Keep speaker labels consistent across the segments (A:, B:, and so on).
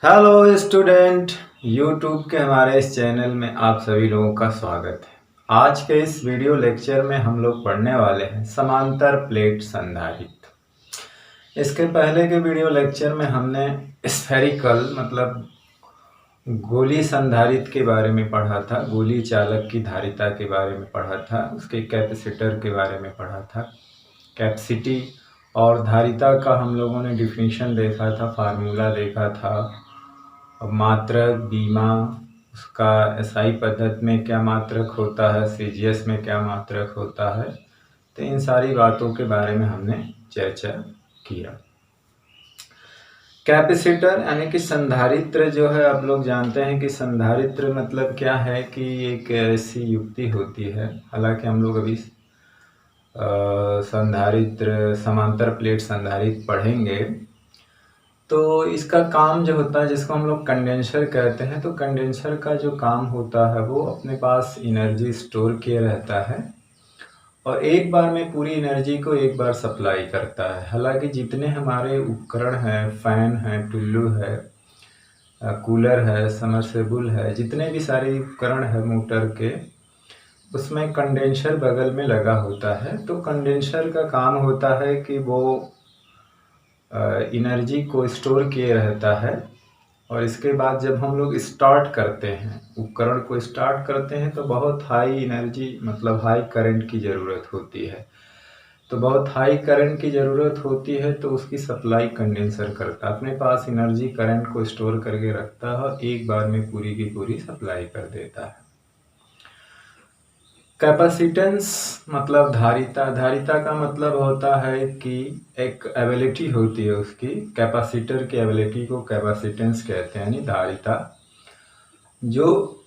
A: Hello student, YouTube के हमारे इस चैनल में आप सभी लोगों का स्वागत है। आज के इस वीडियो लेक्चर में हम लोग पढ़ने वाले हैं समांतर प्लेट संधारित्र। इसके पहले के वीडियो लेक्चर में हमने स्फेरिकल मतलब गोली संधारित्र के बारे में पढ़ा था, गोली चालक की धारिता के बारे में पढ़ा था, उसके कैपेसिटर के बारे में पढ़ा था। कैपेसिटी और धारिता का हम लोगों ने डिफिनीशन देखा था, फार्मूला देखा था। अब मात्रक, बीमा, उसका एसआई पद्धति में क्या मात्रक होता है, सीजीएस में क्या मात्रक होता है, तो इन सारी बातों के बारे में हमने चर्चा किया। कैपेसिटर यानी कि संधारित्र जो है, आप लोग जानते हैं कि संधारित्र मतलब क्या है कि एक ऐसी युक्ति होती है, हालांकि हम लोग अभी संधारित्र समांतर प्लेट संधारित्र पढ़ेंगे। तो इसका काम जो होता है, जिसको हम लोग कंडेंसर कहते हैं, तो कंडेंसर का जो काम होता है वो अपने पास एनर्जी स्टोर किए रहता है और एक बार में पूरी एनर्जी को एक बार सप्लाई करता है। हालांकि जितने हमारे उपकरण हैं, फैन है, टुल्लू है, कूलर है, समरसेबुल है, जितने भी सारे उपकरण है मोटर के, उसमें कंडेंसर बगल में लगा होता है। तो कंडेंसर का काम होता है कि वो एनर्जी को स्टोर किए रहता है और इसके बाद जब हम लोग स्टार्ट करते हैं, उपकरण को स्टार्ट करते हैं, तो बहुत हाई एनर्जी मतलब हाई करंट की ज़रूरत होती है। तो बहुत हाई करंट की ज़रूरत होती है तो उसकी सप्लाई कंडेंसर करता है, अपने पास एनर्जी करंट को स्टोर करके रखता है और एक बार में पूरी की पूरी सप्लाई कर देता है। कैपेसिटेंस मतलब धारिता। धारिता का मतलब होता है कि एक एबिलिटी होती है उसकी, कैपेसिटर की एबिलिटी को कैपेसिटेंस कहते हैं, यानी धारिता जो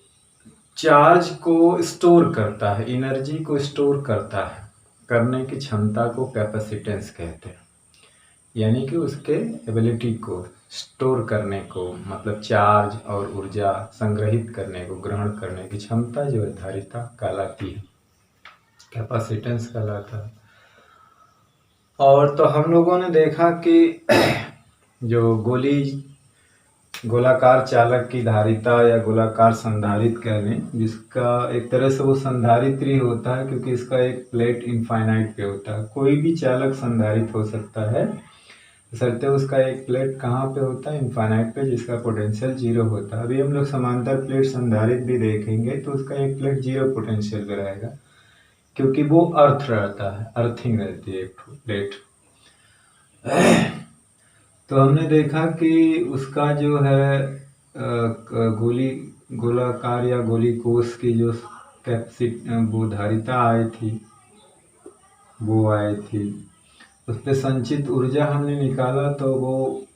A: चार्ज को स्टोर करता है, एनर्जी को स्टोर करता है, करने की क्षमता को कैपेसिटेंस कहते हैं। यानी कि उसके एबिलिटी को स्टोर करने को, मतलब चार्ज और ऊर्जा संग्रहित करने को, ग्रहण करने की क्षमता जो है धारिता कहलाती है, कैपेसिटेंस कहलाता है। और तो हम लोगों ने देखा कि जो गोलाकार चालक की धारिता या गोलाकार संधारित्र कह लें, जिसका एक तरह से वो संधारित्र ही होता है क्योंकि इसका एक प्लेट इनफाइनाइट पे होता है। कोई भी चालक संधारित्र हो सकता है, बशर्ते उसका एक प्लेट कहाँ पे होता है, इनफाइनाइट पे, जिसका पोटेंशियल जीरो होता है। अभी हम लोग समांतर प्लेट संधारित्र भी देखेंगे तो उसका एक प्लेट जीरो पोटेंशियल पे रहेगा क्योंकि वो अर्थ रहता है, अर्थिंग रहती है एक प्लेट। तो हमने देखा कि उसका जो है गोलाकार या गोली कोष की जो वो धारिता आई थी, उस पर संचित ऊर्जा हमने निकाला तो वो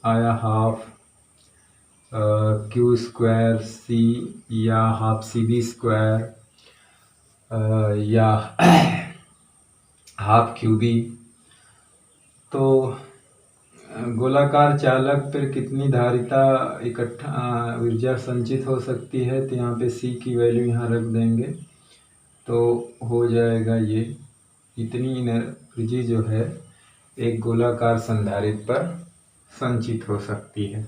A: आया हाफ क्यू स्क्वायर सी या हाफ सी बी स्क्वायर या हाफ क्यूबी। तो गोलाकार चालक पर कितनी धारिता इकट्ठा ऊर्जा संचित हो सकती है, तो यहाँ पे सी की वैल्यू यहाँ रख देंगे तो हो जाएगा ये, इतनी एनर्जी जो है एक गोलाकार संधारित्र पर संचित हो सकती है।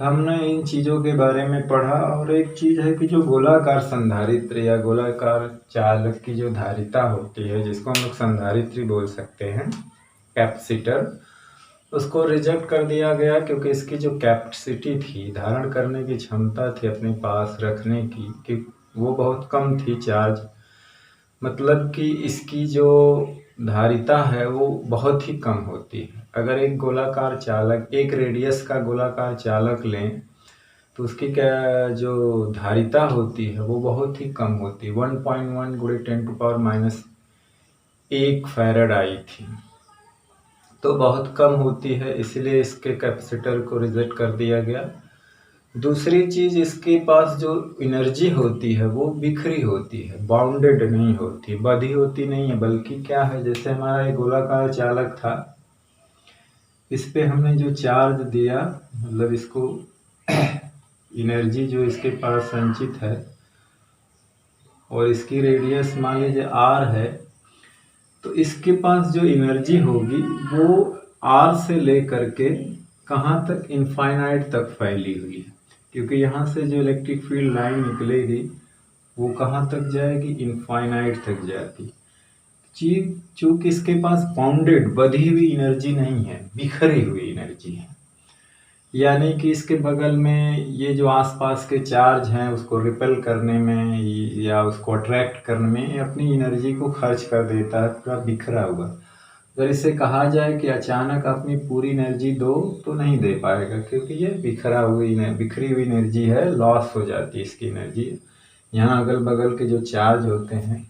A: हमने इन चीज़ों के बारे में पढ़ा। और एक चीज़ है कि जो गोलाकार संधारित्र या गोलाकार चालक की जो धारिता होती है, जिसको हम लोग संधारित्र बोल सकते हैं, कैपेसिटर, उसको रिजेक्ट कर दिया गया क्योंकि इसकी जो कैपेसिटी थी, धारण करने की क्षमता थी अपने पास रखने की, कि वो बहुत कम थी चार्ज, मतलब कि इसकी जो धारिता है वो बहुत ही कम होती है। अगर एक गोलाकार चालक, एक रेडियस का गोलाकार चालक लें तो उसकी क्या जो धारिता होती है वो बहुत ही कम होती है, 1.1 गुणे 10⁻1 फैराड आई थी, तो बहुत कम होती है, इसलिए इसके कैपेसिटर को रिजेक्ट कर दिया गया। दूसरी चीज़, इसके पास जो एनर्जी होती है वो बिखरी होती है, बाउंडेड नहीं होती, बंधी होती नहीं है, बल्कि क्या है, जैसे हमारा एक गोलाकार चालक था, इस पे हमने जो चार्ज दिया, मतलब इसको एनर्जी जो इसके पास संचित है और इसकी रेडियस मान लीजिए आर है, तो इसके पास जो एनर्जी होगी वो आर से लेकर के कहाँ तक, इनफाइनाइट तक फैली हुई है, क्योंकि यहाँ से जो इलेक्ट्रिक फील्ड लाइन निकलेगी वो कहाँ तक जाएगी, इनफाइनाइट तक जाती। चीज चूंकि इसके पास बाउंडेड बधी हुई एनर्जी नहीं है, बिखरी हुई एनर्जी है, यानी कि इसके बगल में ये जो आसपास के चार्ज हैं उसको रिपेल करने में या उसको अट्रैक्ट करने में अपनी एनर्जी को खर्च कर देता है, पूरा बिखरा हुआ। अगर इसे कहा जाए कि अचानक अपनी पूरी एनर्जी दो तो नहीं दे पाएगा, क्योंकि ये बिखरी हुई एनर्जी है, लॉस हो जाती है इसकी एनर्जी। यहाँ अगल बगल के जो चार्ज होते हैं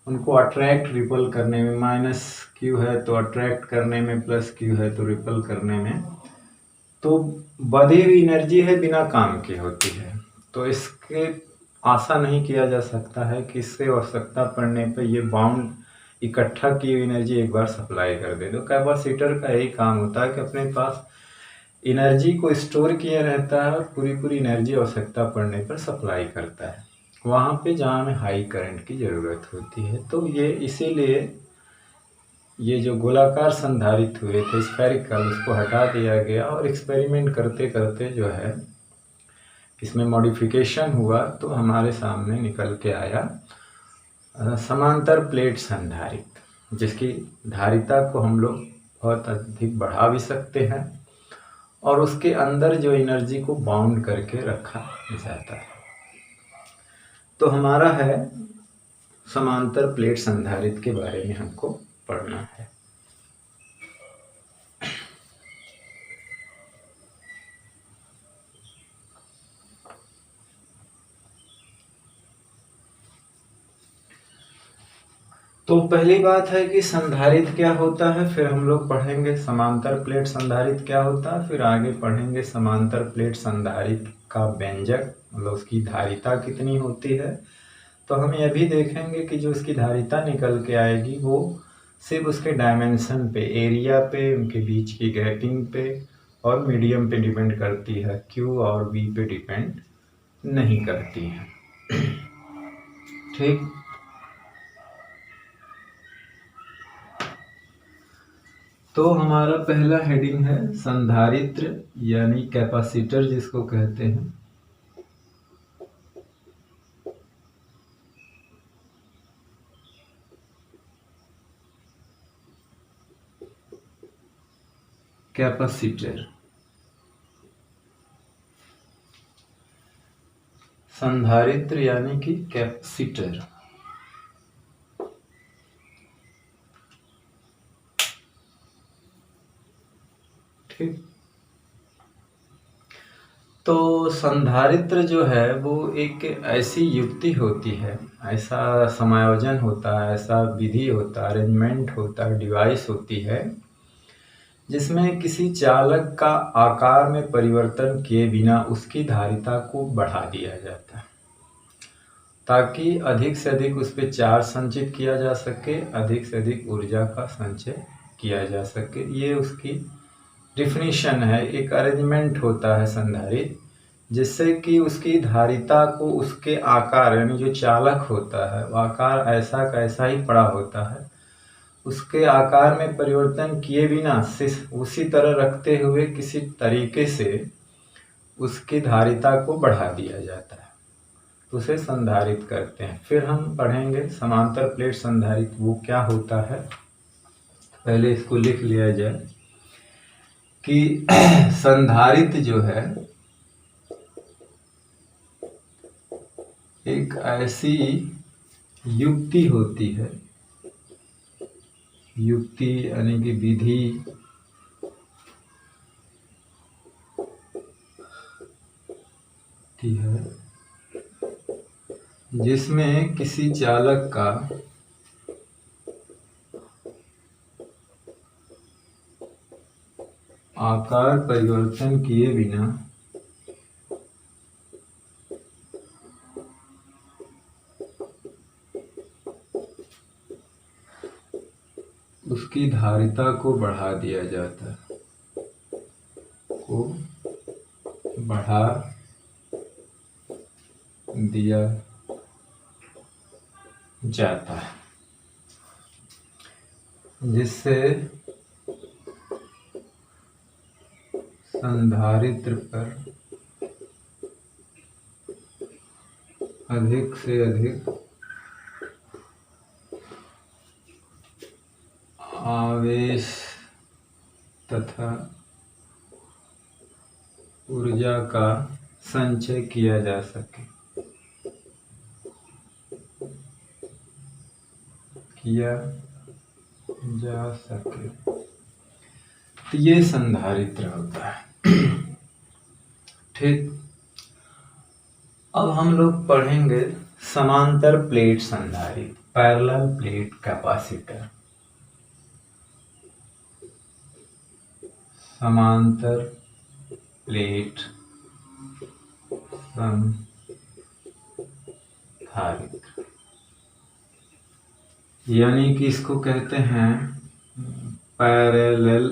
A: उनको अट्रैक्ट रिपल करने में, माइनस क्यू है तो अट्रैक्ट करने में, प्लस क्यू है तो रिपल करने में, तो बधी हुई एनर्जी है, बिना काम की होती है। तो इसके आशा नहीं किया जा सकता है कि इससे आवश्यकता पड़ने पर ये बाउंड इकट्ठा की हुई एनर्जी एक बार सप्लाई कर दे। तो कैपेसिटर का यही काम होता है कि अपने पास एनर्जी को स्टोर किया रहता है और पूरी पूरी एनर्जी आवश्यकता पड़ने पर सप्लाई करता है वहाँ पे जहाँ हमें हाई करंट की ज़रूरत होती है। तो ये इसीलिए ये जो गोलाकार संधारित्र हुए थे स्फेरिकल, उसको हटा दिया गया और एक्सपेरिमेंट करते करते जो है इसमें मॉडिफिकेशन हुआ, तो हमारे सामने निकल के आया समांतर प्लेट संधारित्र, जिसकी धारिता को हम लोग बहुत अधिक बढ़ा भी सकते हैं और उसके अंदर जो एनर्जी को बाउंड करके रखा जाता है। तो हमारा है समांतर प्लेट संधारित्र के बारे में हमको पढ़ना है। तो पहली बात है कि संधारित्र क्या होता है, फिर हम लोग पढ़ेंगे समांतर प्लेट संधारित्र क्या होता है, फिर आगे पढ़ेंगे समांतर प्लेट संधारित्र का व्यंजक, मतलब उसकी धारिता कितनी होती है। तो हम यह भी देखेंगे कि जो उसकी धारिता निकल के आएगी वो सिर्फ उसके डायमेंशन पे, एरिया पे, उनके बीच की गैपिंग पे और मीडियम पे डिपेंड करती है, क्यू और वी पे डिपेंड नहीं करती है। ठीक। तो हमारा पहला हेडिंग है संधारित्र यानी कैपेसिटर जिसको कहते हैं। कैपेसिटर, संधारित्र यानी कि कैपेसिटर। ठीक। तो संधारित्र जो है वो एक ऐसी युक्ति होती है, ऐसा समायोजन होता है, ऐसा विधि होता है, अरेंजमेंट होता है, डिवाइस होती है जिसमें किसी चालक का आकार में परिवर्तन किए बिना उसकी धारिता को बढ़ा दिया जाता है ताकि अधिक से अधिक उस पर चार्ज संचित किया जा सके, अधिक से अधिक ऊर्जा का संचय किया जा सके। ये उसकी डिफिनीशन है। एक अरेंजमेंट होता है संधारित्र जिससे कि उसकी धारिता को उसके आकार, यानी जो चालक होता है वो आकार ऐसा का ऐसा ही पड़ा होता है, उसके आकार में परिवर्तन किए बिना सिर्फ उसी तरह रखते हुए किसी तरीके से उसकी धारिता को बढ़ा दिया जाता है, उसे संधारित्र करते हैं। फिर हम पढ़ेंगे समांतर प्लेट संधारित्र वो क्या होता है। पहले इसको लिख लिया जाए कि संधारित्र जो है एक ऐसी युक्ति होती है, युक्ति यानी कि विधि है जिसमें किसी चालक का आकार परिवर्तन किए बिना उसकी धारिता को बढ़ा दिया जाता है, को बढ़ा दिया जाता है, जिससे संधारित्र पर अधिक से अधिक आवेश तथा ऊर्जा का संचय किया जा सके, तो ये संधारित्र होता है। ठीक, अब हम लोग पढ़ेंगे समांतर प्लेट संधारित्र, पैरेलल प्लेट कैपेसिटर। समांतर प्लेट संधारित्र यानी कि इसको कहते हैं parallel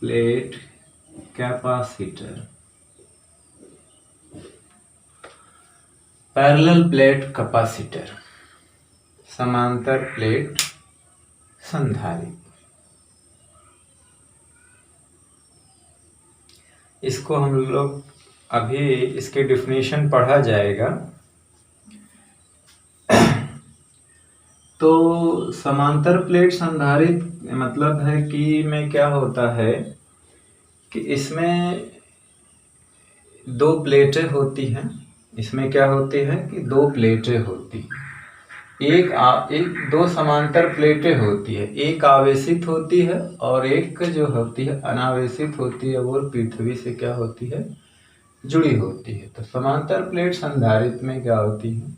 A: plate capacitor. Parallel plate capacitor, समांतर प्लेट संधारित्र। इसको हम लोग अभी इसके डिफिनेशन पढ़ा जाएगा। तो समांतर प्लेट संधारित्र मतलब है कि में क्या होता है कि इसमें दो प्लेटें होती हैं। इसमें क्या होती है कि दो प्लेटें होती हैं। एक दो समांतर प्लेटें होती है, एक आवेशित होती है और एक जो होती है अनावेशित होती है, वो पृथ्वी से क्या होती है, जुड़ी होती है। तो समांतर प्लेट संधारित्र में क्या होती है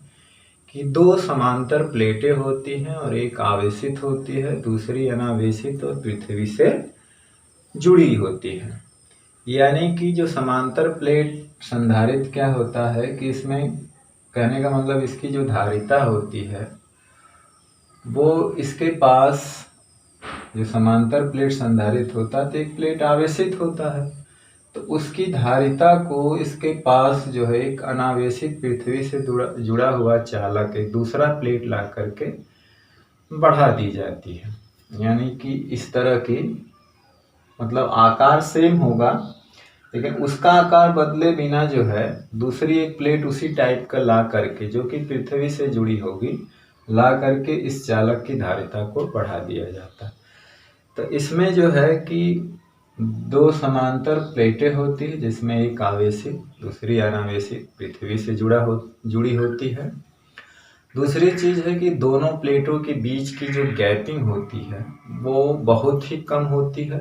A: कि दो समांतर प्लेटें होती हैं और एक आवेशित होती है, दूसरी अनावेशित और पृथ्वी से जुड़ी होती है। यानी कि जो समांतर प्लेट संधारित्र क्या होता है कि इसमें कहने का मतलब इसकी जो धारिता होती है वो इसके पास, जो समांतर प्लेट संधारित्र होता है तो एक प्लेट आवेशित होता है, तो उसकी धारिता को इसके पास जो है एक अनावेशित पृथ्वी से जुड़ा हुआ चालक एक दूसरा प्लेट ला करके बढ़ा दी जाती है। यानी कि इस तरह की, मतलब आकार सेम होगा लेकिन उसका आकार बदले बिना जो है दूसरी एक प्लेट उसी टाइप का ला करके, जो कि पृथ्वी से जुड़ी होगी, ला करके इस चालक की धारिता को बढ़ा दिया जाता है। तो इसमें जो है कि दो समांतर प्लेटें होती है जिसमें एक आवेशित दूसरी अनावेशित पृथ्वी से जुड़ी होती है। दूसरी चीज़ है कि दोनों प्लेटों के बीच की जो गैपिंग होती है वो बहुत ही कम होती है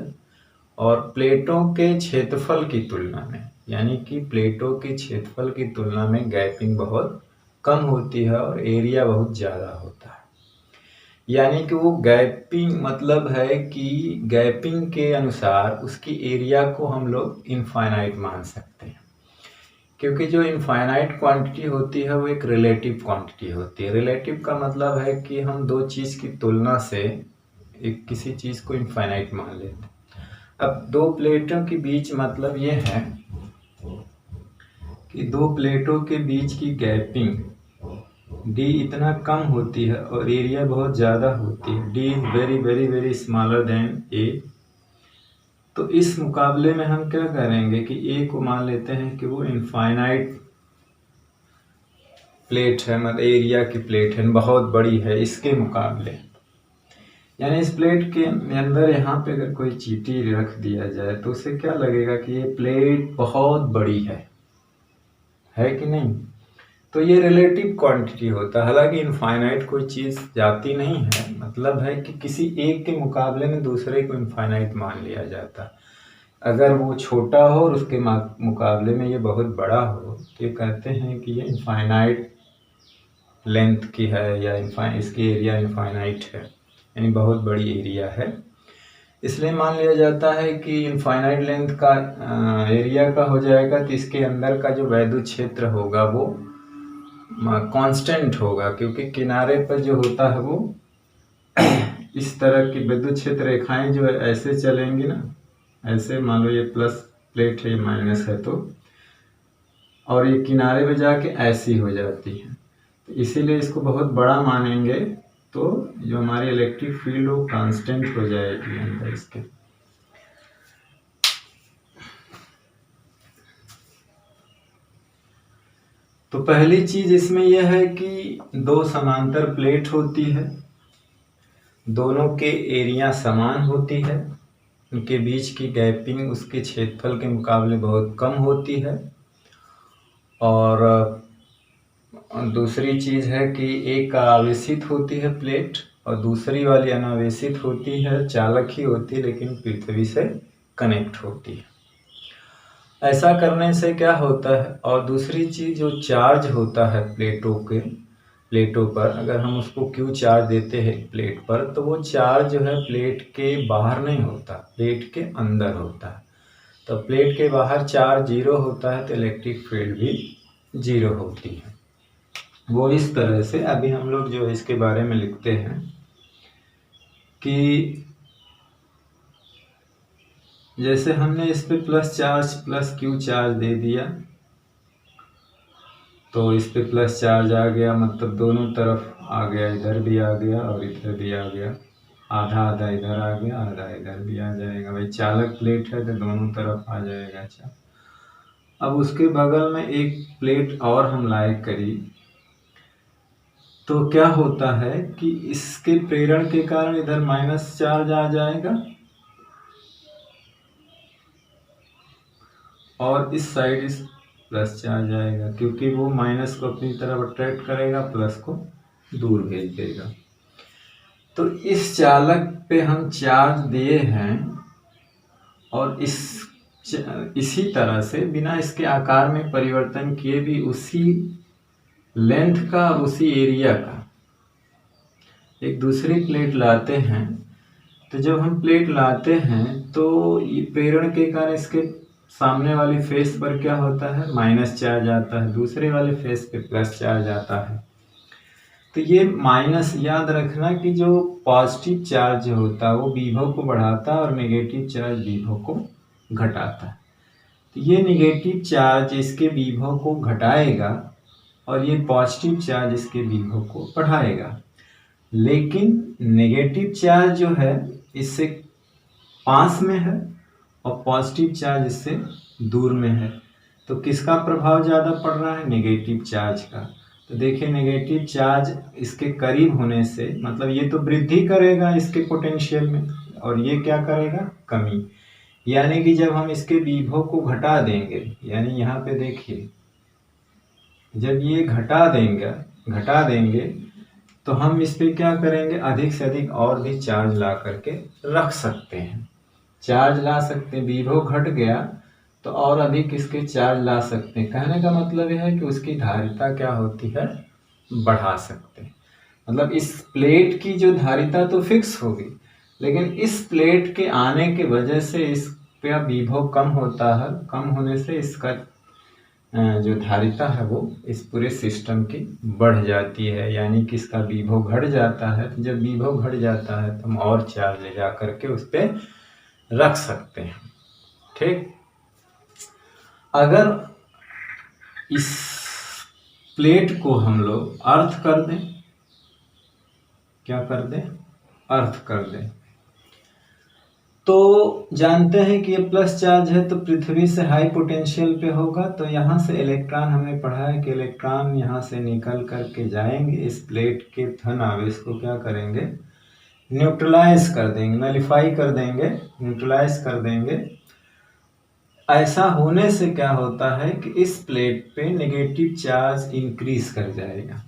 A: और प्लेटों के क्षेत्रफल की तुलना में, यानी कि प्लेटों के क्षेत्रफल की तुलना में गैपिंग बहुत कम होती है और एरिया बहुत ज़्यादा होता है। यानी कि वो गैपिंग मतलब है कि गैपिंग के अनुसार उसकी एरिया को हम लोग इनफाइनाइट मान सकते हैं, क्योंकि जो इनफाइनाइट क्वांटिटी होती है वो एक रिलेटिव क्वांटिटी होती है। रिलेटिव का मतलब है कि हम दो चीज़ की तुलना से एक किसी चीज़ को इनफाइनाइट मान लेते हैं। अब दो प्लेटों के बीच मतलब ये है कि दो प्लेटों के बीच की गैपिंग d इतना कम होती है और एरिया बहुत ज़्यादा होती है। d is very very very smaller than a। तो इस मुकाबले में हम क्या करेंगे कि a को मान लेते हैं कि वो इनफाइनाइट प्लेट है, मतलब एरिया की प्लेट है, बहुत बड़ी है इसके मुकाबले। यानी इस प्लेट के अंदर यहाँ पे अगर कोई चींटी रख दिया जाए तो उसे क्या लगेगा कि ये प्लेट बहुत बड़ी है कि नहीं। तो ये रिलेटिव क्वांटिटी होता है, हालांकि इनफाइनाइट कोई चीज़ जाती नहीं है, मतलब है कि किसी एक के मुकाबले में दूसरे को इनफाइनाइट मान लिया जाता है। अगर वो छोटा हो और उसके मुकाबले में ये बहुत बड़ा हो तो ये कहते हैं कि ये इनफाइनाइट लेंथ की है या इसकी एरिया इनफाइनाइट है, यानी बहुत बड़ी एरिया है। इसलिए मान लिया जाता है कि इनफाइनाइट लेंथ का एरिया का हो जाएगा तो इसके अंदर का जो वैद्युत क्षेत्र होगा वो कांस्टेंट होगा, क्योंकि किनारे पर जो होता है वो इस तरह की विद्युत क्षेत्र रेखाएं जो है ऐसे चलेंगी ना, ऐसे मान लो ये प्लस प्लेट है, ये माइनस है, तो और ये किनारे पे जाके ऐसी हो जाती है, तो इसीलिए इसको बहुत बड़ा मानेंगे तो जो हमारी इलेक्ट्रिक फील्ड वो कांस्टेंट हो जाएगी अंदर इसके। तो पहली चीज इसमें यह है कि दो समांतर प्लेट होती है, दोनों के एरिया समान होती है, उनके बीच की गैपिंग उसके क्षेत्रफल के मुकाबले बहुत कम होती है। और दूसरी चीज़ है कि एक आवेशित होती है प्लेट और दूसरी वाली अनावेशित होती है, चालक ही होती है लेकिन पृथ्वी से कनेक्ट होती है। ऐसा करने से क्या होता है, और दूसरी चीज़ जो चार्ज होता है प्लेटों पर, अगर हम उसको क्यू चार्ज देते हैं प्लेट पर, तो वो चार्ज जो है प्लेट के बाहर नहीं होता, प्लेट के अंदर होता है। तो प्लेट के बाहर चार्ज 0 होता है तो इलेक्ट्रिक फील्ड भी 0 होती है। वो इस तरह से अभी हम लोग जो इसके बारे में लिखते हैं कि जैसे हमने इस पे plus charge plus Q charge दे दिया, तो इस पे प्लस चार्ज आ गया, मतलब दोनों तरफ आ गया, इधर भी आ गया और इधर भी आ गया, आधा आधा इधर आ गया, आधा इधर भी आ जाएगा। भाई चालक प्लेट है तो दोनों तरफ आ जाएगा। अच्छा, अब उसके बगल में एक प्लेट और हम लाए करीब, तो क्या होता है कि इसके प्रेरण के कारण इधर माइनस चार्ज आ जाएगा और इस साइड इस प्लस चार्ज आएगा, क्योंकि वो माइनस को अपनी तरफ अट्रैक्ट करेगा, प्लस को दूर भेज देगा। तो इस चालक पे हम चार्ज दिए हैं और इसी तरह से बिना इसके आकार में परिवर्तन किए भी उसी लेंथ का और उसी एरिया का एक दूसरी प्लेट लाते हैं। तो जब हम प्लेट लाते हैं तो ये प्रेरण के कारण इसके सामने वाली फेस पर क्या होता है, माइनस चार्ज आता है, दूसरे वाले फेस पे प्लस चार्ज आता है। तो ये माइनस याद रखना कि जो पॉजिटिव चार्ज होता है वो विभव को बढ़ाता है और नेगेटिव चार्ज विभव को घटाता है। तो ये नेगेटिव चार्ज इसके विभव को घटाएगा और ये पॉजिटिव चार्ज इसके विभव को बढ़ाएगा। लेकिन नेगेटिव चार्ज जो है इससे पास में है और पॉजिटिव चार्ज इससे दूर में है, तो किसका प्रभाव ज़्यादा पड़ रहा है, नेगेटिव चार्ज का। तो देखिए नेगेटिव चार्ज इसके करीब होने से मतलब ये तो वृद्धि करेगा इसके पोटेंशियल में और ये क्या करेगा, कमी। यानी कि जब हम इसके विभव को घटा देंगे, यानी यहाँ पे देखिए जब ये घटा देंगे तो हम इस पे क्या करेंगे, अधिक से अधिक और भी चार्ज ला करके रख सकते हैं, चार्ज ला सकते हैं। विभव घट गया तो और अधिक इसके चार्ज ला सकते हैं। कहने का मतलब यह है कि उसकी धारिता क्या होती है, बढ़ा सकते हैं। मतलब इस प्लेट की जो धारिता तो फिक्स होगी, लेकिन इस प्लेट के आने के वजह से इस पे विभव कम होता है, कम होने से इसका जो धारिता है वो इस पूरे सिस्टम की बढ़ जाती है, यानी कि इसका विभव घट जाता है। तो जब विभव घट जाता है तो हम और चार्ज ले जा करके उस पर रख सकते हैं। ठीक, अगर इस प्लेट को हम लोग अर्थ कर दें, क्या कर दें, अर्थ कर दें, तो जानते हैं कि ये प्लस चार्ज है तो पृथ्वी से हाई पोटेंशियल पे होगा, तो यहाँ से इलेक्ट्रॉन हमने पढ़ा है कि इलेक्ट्रॉन यहाँ से निकल करके जाएंगे, इस प्लेट के धन आवेश को क्या करेंगे, न्यूट्रलाइज कर देंगे, नलिफाई कर देंगे, न्यूट्रलाइज कर देंगे। ऐसा होने से क्या होता है कि इस प्लेट पे नेगेटिव चार्ज इंक्रीज कर जाएगा।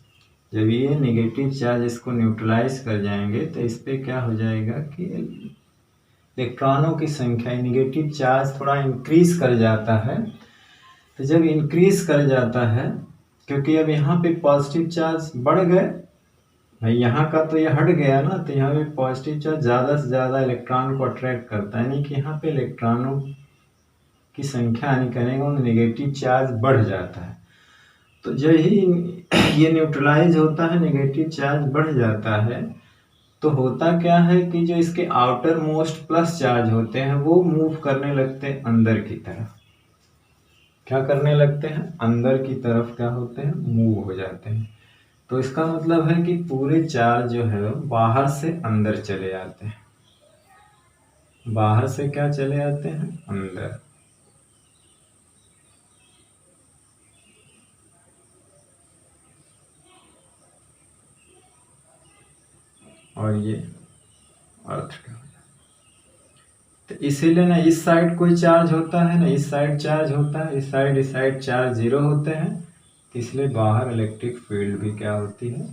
A: जब ये नेगेटिव चार्ज इसको न्यूट्रलाइज कर जाएंगे तो इस पे क्या हो जाएगा कि इलेक्ट्रॉनों की संख्या, नेगेटिव चार्ज थोड़ा इंक्रीज कर जाता है। तो जब इंक्रीज कर जाता है, क्योंकि अब यहाँ पे पॉजिटिव चार्ज बढ़ गए, भाई यहाँ का तो ये हट गया ना, तो यहाँ पे पॉजिटिव चार्ज ज़्यादा से ज़्यादा इलेक्ट्रॉन को अट्रैक्ट करता है, यानी कि यहाँ पे इलेक्ट्रॉनों की संख्या यानी कहने का नेगेटिव चार्ज बढ़ जाता है। तो जब ही ये न्यूट्रलाइज होता है, नेगेटिव चार्ज बढ़ जाता है, तो होता क्या है कि जो इसके आउटर मोस्ट प्लस चार्ज होते हैं वो मूव करने लगते हैं अंदर की तरफ। क्या करने लगते हैं, अंदर की तरफ क्या होते हैं, मूव हो जाते हैं। तो इसका मतलब है कि पूरे चार्ज जो है बाहर से अंदर चले आते हैं, बाहर से क्या चले आते हैं, अंदर। और ये अर्थ का, तो इसीलिए ना इस साइड कोई चार्ज होता है ना इस साइड चार्ज होता है, इस साइड चार्ज जीरो होते हैं, तो इसलिए बाहर इलेक्ट्रिक फील्ड भी क्या होती है,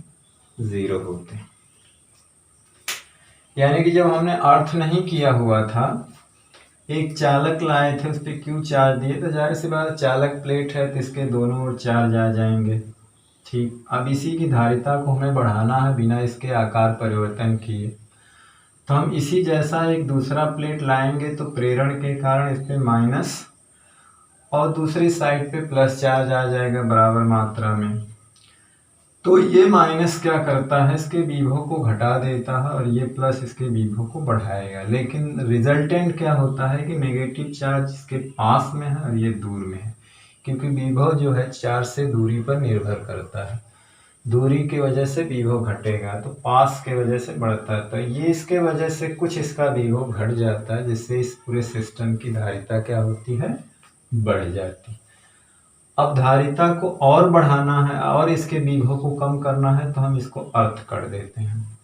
A: जीरो होते हैं। यानी कि जब हमने अर्थ नहीं किया हुआ था, एक चालक लाए थे, उस पर क्यू चार्ज दिए, तो जाहिर सी बात चालक प्लेट है तो इसके दोनों ओर चार्ज आ जाएंगे। ठीक, अब इसी की धारिता को हमें बढ़ाना है बिना इसके आकार परिवर्तन किए, तो हम इसी जैसा एक दूसरा प्लेट लाएंगे, तो प्रेरण के कारण इस पे माइनस और दूसरी साइड पे प्लस चार्ज आ जाएगा बराबर मात्रा में। तो ये माइनस क्या करता है, इसके विभव को घटा देता है और ये प्लस इसके विभव को बढ़ाएगा, लेकिन रिजल्टेंट क्या होता है कि नेगेटिव चार्ज इसके पास में है और ये दूर में है, क्योंकि विभव जो है चार्ज से दूरी पर निर्भर करता है। दूरी की वजह से विभव घटेगा, तो पास के वजह से बढ़ता है, तो ये इसके वजह से कुछ इसका विभव घट जाता है, जिससे इस पूरे सिस्टम की धारिता क्या होती है, बढ़ जाती है। अब धारिता को और बढ़ाना है और इसके विभव को कम करना है, तो हम इसको अर्थ कर देते हैं।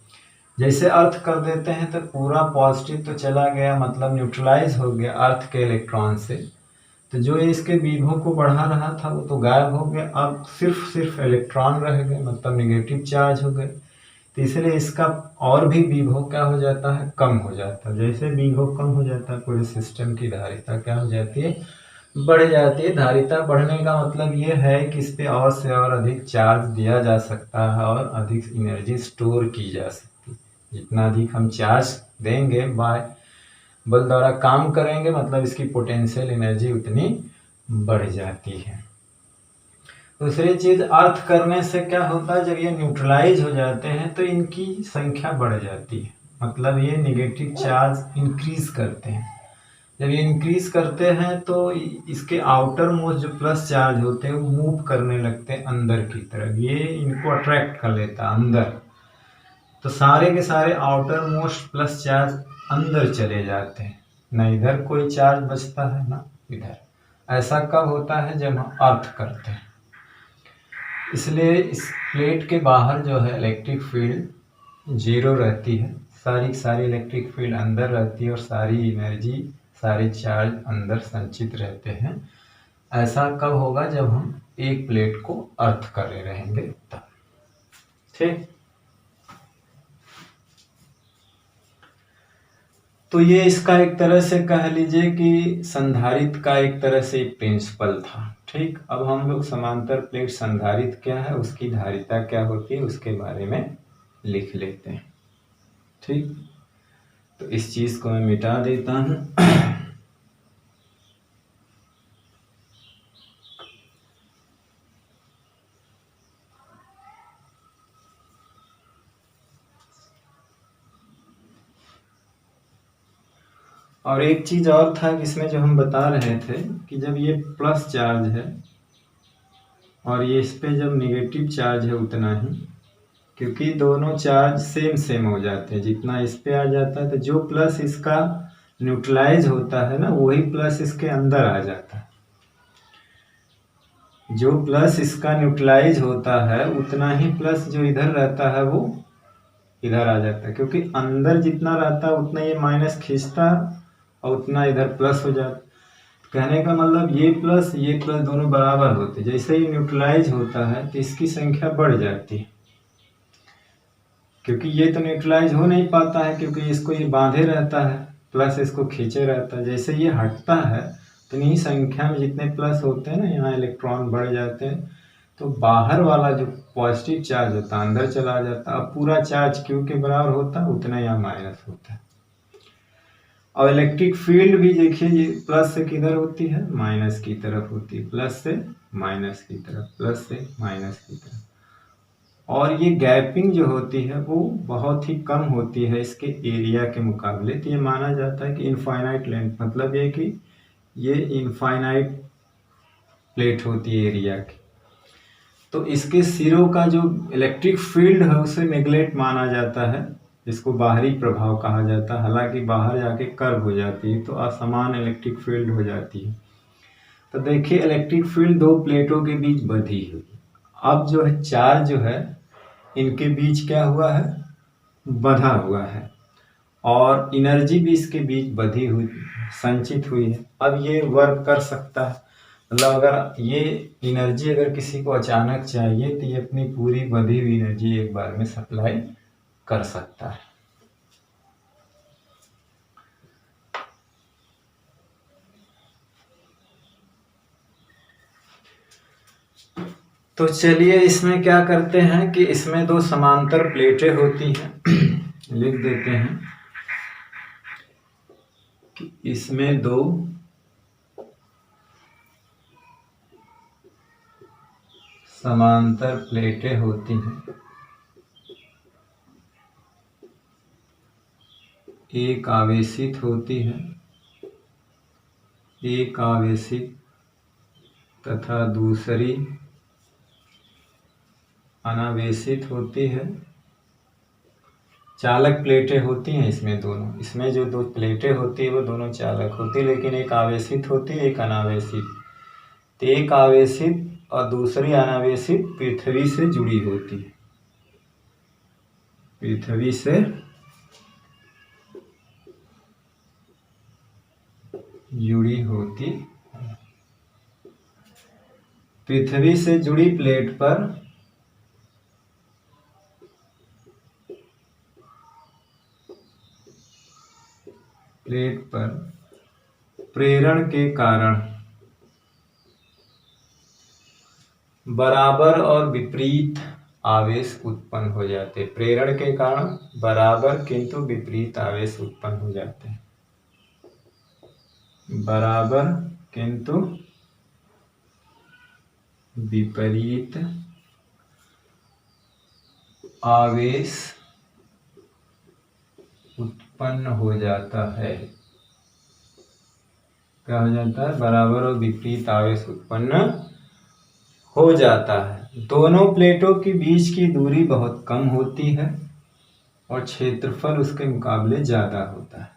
A: जैसे अर्थ कर देते हैं तो पूरा पॉजिटिव तो चला गया, मतलब न्यूट्रलाइज हो गया अर्थ के इलेक्ट्रॉन से, तो जो इसके विभव को बढ़ा रहा था वो तो गायब हो गया, अब सिर्फ इलेक्ट्रॉन रह गए, मतलब नेगेटिव चार्ज हो गए, तो इसलिए इसका और भी विभव क्या हो जाता है, कम हो जाता है। जैसे विभव कम हो जाता है, पूरे सिस्टम की धारिता क्या हो जाती है, बढ़ जाती है। धारिता बढ़ने का मतलब ये है कि इस पे और से और अधिक चार्ज दिया जा सकता है और अधिक एनर्जी स्टोर की जा सकती है। जितना अधिक हम चार्ज देंगे, बाय बल द्वारा काम करेंगे, मतलब इसकी पोटेंशियल एनर्जी उतनी बढ़ जाती है। दूसरी चीज, अर्थ करने से क्या होता है, जब ये न्यूट्रलाइज हो जाते हैं तो इनकी संख्या बढ़ जाती है, मतलब ये नेगेटिव चार्ज इंक्रीज करते हैं। जब ये इंक्रीज करते हैं तो इसके आउटर मोस्ट जो प्लस चार्ज होते हैं वो मूव करने लगते हैं अंदर की तरफ, ये इनको अट्रैक्ट कर लेता है अंदर, तो सारे के सारे आउटर मोस्ट प्लस चार्ज अंदर चले जाते हैं, न इधर कोई चार्ज बचता है ना इधर। ऐसा कब होता है, जब हम अर्थ करते हैं। इसलिए इस प्लेट के बाहर जो है इलेक्ट्रिक फील्ड जीरो रहती है, सारी सारी इलेक्ट्रिक फील्ड अंदर रहती है और सारी एनर्जी सारे चार्ज अंदर संचित रहते हैं। ऐसा कब होगा, जब हम एक प्लेट को अर्थ कर रहे रहेंगे तब। ठीक, तो ये इसका एक तरह से कह लीजिए कि संधारित्र का एक तरह से एक प्रिंसिपल था। ठीक, अब हम लोग समांतर प्लेट संधारित्र क्या है, उसकी धारिता क्या होती है, उसके बारे में लिख लेते हैं। ठीक, तो इस चीज को मैं मिटा देता हूं। और एक चीज और था कि इसमें जो हम बता रहे थे कि जब ये प्लस चार्ज है और ये इस पे जब नेगेटिव चार्ज है उतना ही, क्योंकि दोनों चार्ज सेम हो जाते हैं, जितना इस पे आ जाता है तो जो प्लस इसका न्यूट्रलाइज होता है ना, वही प्लस इसके अंदर आ जाता है। जो प्लस इसका न्यूट्रलाइज होता है उतना ही प्लस जो इधर रहता है वो इधर आ जाता है, क्योंकि अंदर जितना रहता है उतना ये माइनस खींचता है और उतना इधर प्लस हो जाता। कहने का मतलब ये प्लस दोनों बराबर होते, जैसे ही न्यूट्रलाइज होता है तो इसकी संख्या बढ़ जाती है, क्योंकि ये तो न्यूट्रलाइज हो नहीं पाता है, क्योंकि इसको ये बांधे रहता है, प्लस इसको खींचे रहता है। जैसे ये हटता है तो इन्हीं संख्या में जितने प्लस होते हैं ना, यहाँ इलेक्ट्रॉन बढ़ जाते हैं, तो बाहर वाला जो पॉजिटिव चार्ज होता है अंदर चला जाता है। अब पूरा चार्ज क्यू के बराबर होता है, उतना यहाँ माइनस होता है। और इलेक्ट्रिक फील्ड भी देखिए, ये प्लस से किधर होती है, माइनस की तरफ होती है, प्लस से माइनस की तरफ, प्लस से माइनस की तरफ। और ये गैपिंग जो होती है वो बहुत ही कम होती है इसके एरिया के मुकाबले, तो ये माना जाता है कि इनफाइनाइट लेंथ, मतलब ये कि ये इनफाइनाइट प्लेट होती है एरिया की। तो इसके सिरों का जो इलेक्ट्रिक फील्ड है उसे नेगलेक्ट माना जाता है, जिसको बाहरी प्रभाव कहा जाता है। हालांकि बाहर जाके कर्व हो जाती है तो असमान इलेक्ट्रिक फील्ड हो जाती है। तो देखिए इलेक्ट्रिक फील्ड दो प्लेटों के बीच बधी हुई। अब जो है चार्ज जो है इनके बीच क्या हुआ है, बंधा हुआ है, और एनर्जी भी इसके बीच बधी हुई संचित हुई है। अब ये वर्क कर सकता है, मतलब अगर ये एनर्जी अगर किसी को अचानक चाहिए तो ये अपनी पूरी बधी हुई एनर्जी एक बार में सप्लाई कर सकता है। तो चलिए इसमें क्या करते हैं कि इसमें दो समांतर प्लेटें होती हैं लिख देते हैं कि इसमें दो समांतर प्लेटें होती हैं, एक आवेशित होती है, एक आवेशित तथा दूसरी अनावेशित होती है। चालक प्लेटें होती हैं इसमें दोनों, इसमें जो दो प्लेटें होती है वो दोनों चालक होती है, लेकिन एक आवेशित होती है एक अनावेशित। तो एक आवेशित और दूसरी अनावेशित पृथ्वी से जुड़ी होती है, पृथ्वी से जुड़ी होती। पृथ्वी से जुड़ी प्लेट पर प्रेरण के कारण बराबर और विपरीत आवेश उत्पन्न हो जाते हैं। प्रेरण के कारण बराबर किंतु विपरीत आवेश उत्पन्न हो जाते हैं, बराबर किंतु विपरीत आवेश उत्पन्न हो जाता है। क्या हो जाता है, बराबर और विपरीत आवेश उत्पन्न हो जाता है। दोनों प्लेटों के बीच की दूरी बहुत कम होती है और क्षेत्रफल उसके मुकाबले ज्यादा होता है।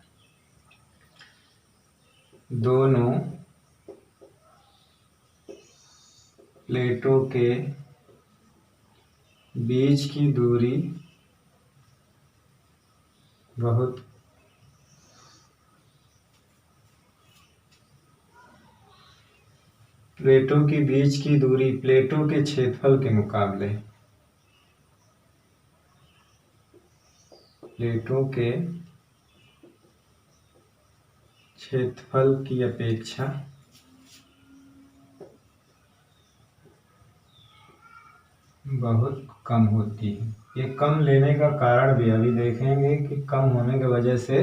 A: दोनों प्लेटों के बीच की दूरी बहुत प्लेटों के बीच की दूरी प्लेटों के क्षेत्रफल के मुकाबले, प्लेटों के क्षेत्रफल की अपेक्षा बहुत कम होती है। ये कम लेने का कारण भी अभी देखेंगे कि कम होने की वजह से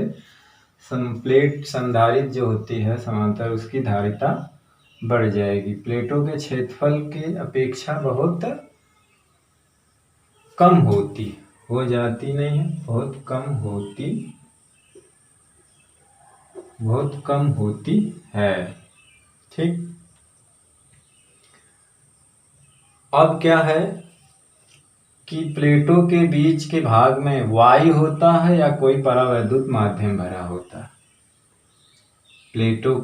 A: प्लेट संधारित जो होती है समांतर, उसकी धारिता बढ़ जाएगी। प्लेटों के क्षेत्रफल के अपेक्षा बहुत कम होती, हो जाती नहीं है, बहुत कम होती है। ठीक, अब क्या है कि प्लेटों के बीच के भाग में वायु होता है या कोई परावैद्युत माध्यम भरा होता है। प्लेटों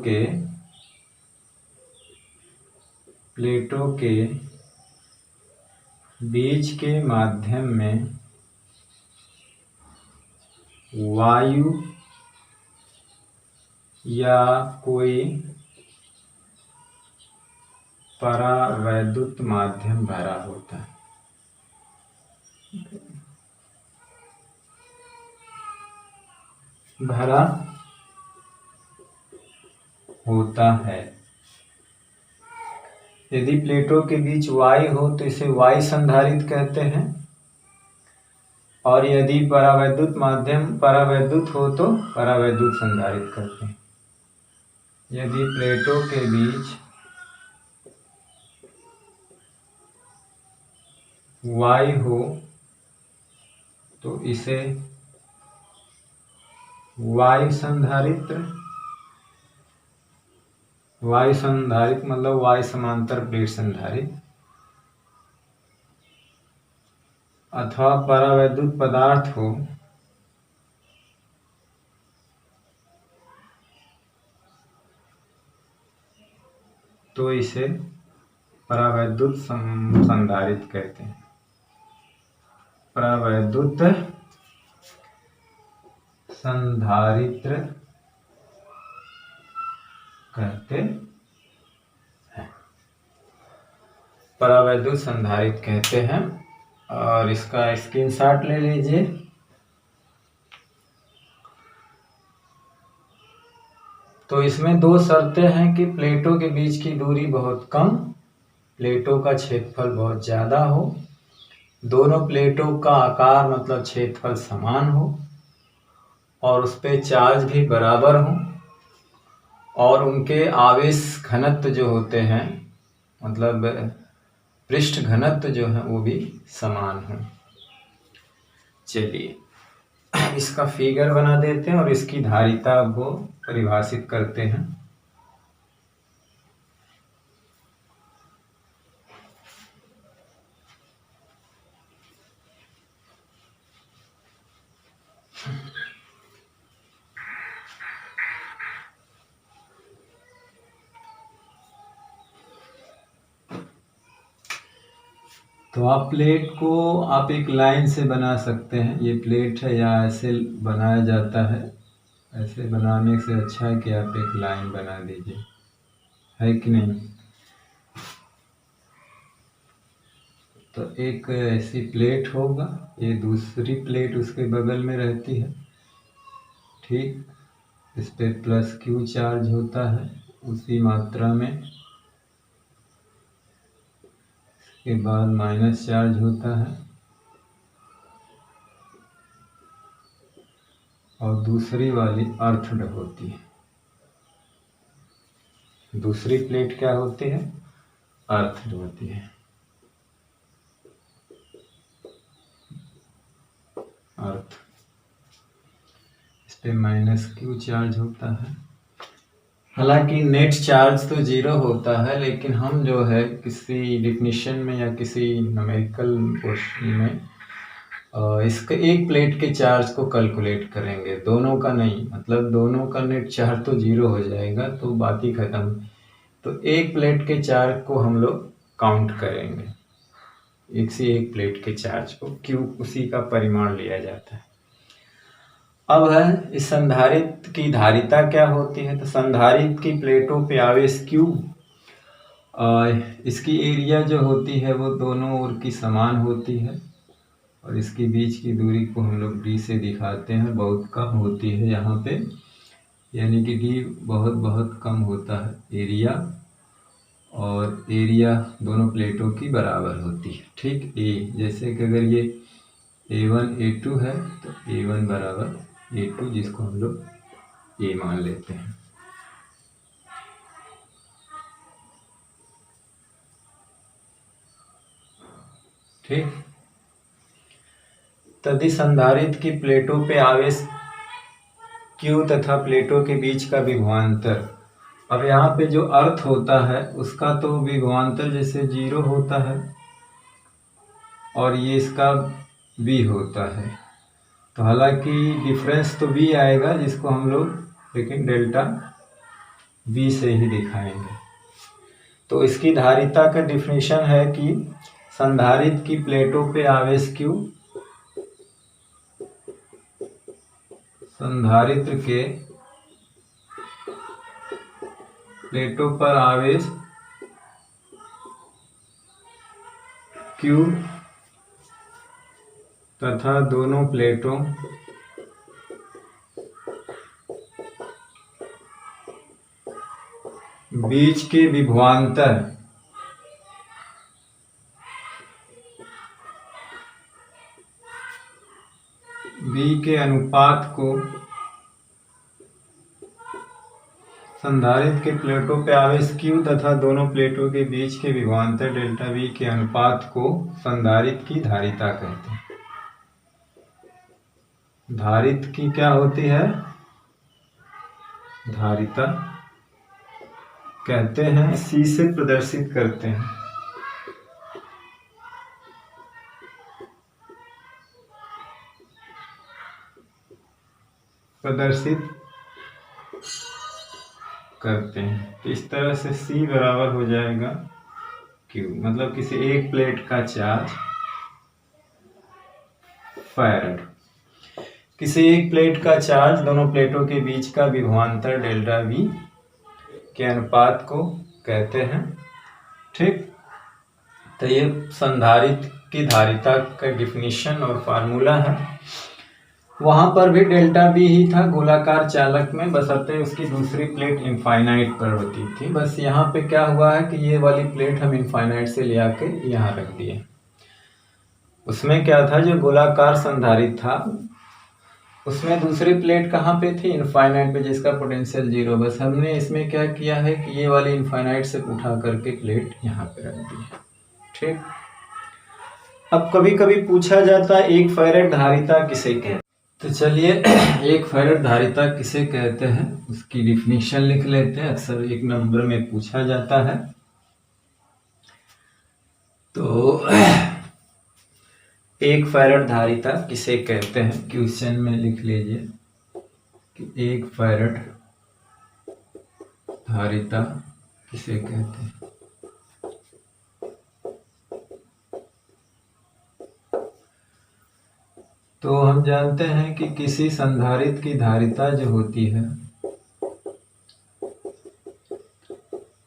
A: के बीच के माध्यम में वायु या कोई परावैद्युत माध्यम भरा होता है। भरा होता है। यदि प्लेटों के बीच वायु हो तो इसे वायु संधारित कहते हैं, और यदि परावैद्युत माध्यम परावैद्युत हो तो परावैद्युत संधारित कहते हैं। यदि प्लेटों के बीच वायु हो तो इसे वायु संधारित मतलब वायु समांतर प्लेट संधारित अथवा परावैद्युत पदार्थ हो तो इसे परावैद्युत संधारित्र कहते हैं। परावैद्युत संधारित्र कहते हैं, परावैद्युत संधारित्र कहते हैं। और इसका स्क्रीनशॉट ले लीजिए। तो इसमें दो शर्तें हैं कि प्लेटों के बीच की दूरी बहुत कम, प्लेटों का क्षेत्रफल बहुत ज़्यादा हो, दोनों प्लेटों का आकार मतलब क्षेत्रफल समान हो और उस पर चार्ज भी बराबर हो और उनके आवेश घनत्व जो होते हैं मतलब पृष्ठ घनत्व जो है वो भी समान हो। चलिए इसका फिगर बना देते हैं और इसकी धारिता को परिभाषित करते हैं। तो आप प्लेट को आप एक लाइन से बना सकते हैं। ये प्लेट है या ऐसे बनाया जाता है, ऐसे बनाने से अच्छा है कि आप एक लाइन बना दीजिए, है कि नहीं। तो एक ऐसी प्लेट होगा, ये दूसरी प्लेट उसके बगल में रहती है, ठीक। इस पे प्लस क्यू चार्ज होता है उसी मात्रा में, के बाद माइनस चार्ज होता है और दूसरी वाली अर्थड होती है। दूसरी प्लेट क्या होती है, अर्थड होती है। अर्थ, इस पे माइनस क्यू चार्ज होता है। हालांकि नेट चार्ज तो जीरो होता है, लेकिन हम जो है किसी डिफिनीशन में या किसी न्यूमेरिकल क्वेश्चन में इसके एक प्लेट के चार्ज को कैलकुलेट करेंगे, दोनों का नहीं। मतलब दोनों का नेट चार्ज तो जीरो हो जाएगा तो बात ही खत्म। तो एक प्लेट के चार्ज को हम लोग काउंट करेंगे, एक प्लेट के चार्ज को, क्यू उसी का परिमाण लिया जाता है। अब है इस संधारित्र की धारिता क्या होती है। तो संधारित्र की प्लेटों पे आवेश क्यू, इसकी एरिया जो होती है वो दोनों ओर की समान होती है और इसके बीच की दूरी को हम लोग डी से दिखाते हैं, बहुत कम होती है यहाँ पे, यानी कि डी बहुत बहुत कम होता है एरिया, और एरिया दोनों प्लेटों की बराबर होती है, ठीक। ए जैसे कि अगर ये A1 A2 है तो A1 बराबर A2, जिसको हम लोग ए मान लेते हैं, ठीक। तदि संधारित्र की प्लेटों पे आवेश क्यू तथा प्लेटों के बीच का विभवांतर। अब यहाँ पे जो अर्थ होता है उसका तो विभवांतर जैसे जीरो होता है और ये इसका v होता है, तो हालांकि डिफरेंस तो v आएगा जिसको हम लोग लेकिन डेल्टा v से ही दिखाएंगे। तो इसकी धारिता का डिफिनेशन है कि संधारित्र की प्लेटों पे आवेश q, संधारित्र के प्लेटों पर आवेश Q तथा दोनों प्लेटों बीच के विभवांतर V के अनुपात को, संधारित्र के प्लेटों पे आवेश Q तथा दोनों प्लेटों के बीच के विभवांतर डेल्टा V के अनुपात को संधारित्र की धारिता कहते हैं। धारित्र की क्या होती है, धारिता कहते हैं, C से प्रदर्शित करते हैं। प्रदर्शित करते हैं। तो इस तरह से C बराबर हो जाएगा Q, मतलब किसी एक प्लेट का चार्ज फैराड, किसी एक प्लेट का चार्ज दोनों प्लेटों के बीच का विभवांतर डेल्टा V के अनुपात को कहते हैं। ठीक, तो ये संधारित्र की धारिता का डिफिनीशन और फार्मूला है। वहां पर भी डेल्टा V ही था गोलाकार चालक में, बशर्ते उसकी दूसरी प्लेट इनफाइनाइट पर होती थी। बस यहाँ पे क्या हुआ है कि ये वाली प्लेट हम इनफाइनाइट से ले आके यहाँ रख दिए। उसमें क्या था, जो गोलाकार संधारित्र था उसमें दूसरी प्लेट कहाँ पे थी, इनफाइनाइट पे, जिसका पोटेंशियल 0। बस हमने इसमें क्या किया है कि ये वाली इनफाइनाइट से उठा करके प्लेट यहाँ पे रख दी है। ठीक, अब कभी कभी पूछा जाता है एक फैराड धारिता किसे कहते हैं। तो चलिए एक फैराड धारिता किसे कहते हैं उसकी डिफिनीशन लिख लेते हैं, अक्सर एक नंबर में पूछा जाता है। तो एक फैराड धारिता किसे कहते हैं, क्वेश्चन में लिख लीजिए कि एक फैराड धारिता किसे कहते हैं। तो हम जानते हैं कि किसी संधारित्र की धारिता जो होती है,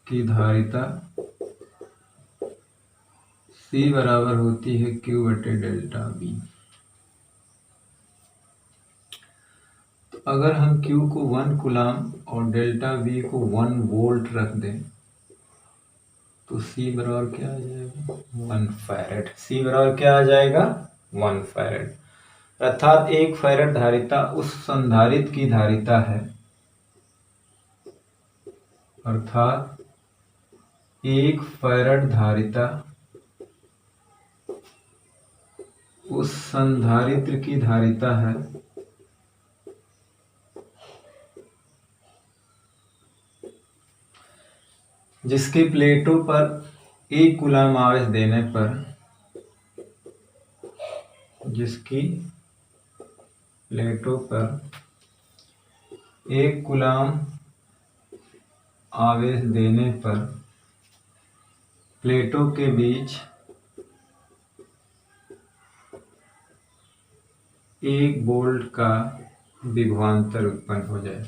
A: की धारिता C बराबर होती है Q बटे डेल्टा V। तो अगर हम Q को 1 कूलम और डेल्टा V को 1 वोल्ट रख दें तो C बराबर क्या आ जाएगा, 1 फैराड। C बराबर क्या आ जाएगा, 1 फैराड। अर्थात एक फैराड धारिता उस संधारित्र की धारिता है, अर्थात एक फैराड धारिता उस संधारित्र की धारिता है जिसकी प्लेटों पर 1 कूलम आवेश देने पर, जिसकी प्लेटों पर 1 कूलम आवेश देने पर प्लेटों के बीच 1 वोल्ट का विभवांतर उत्पन्न हो जाए,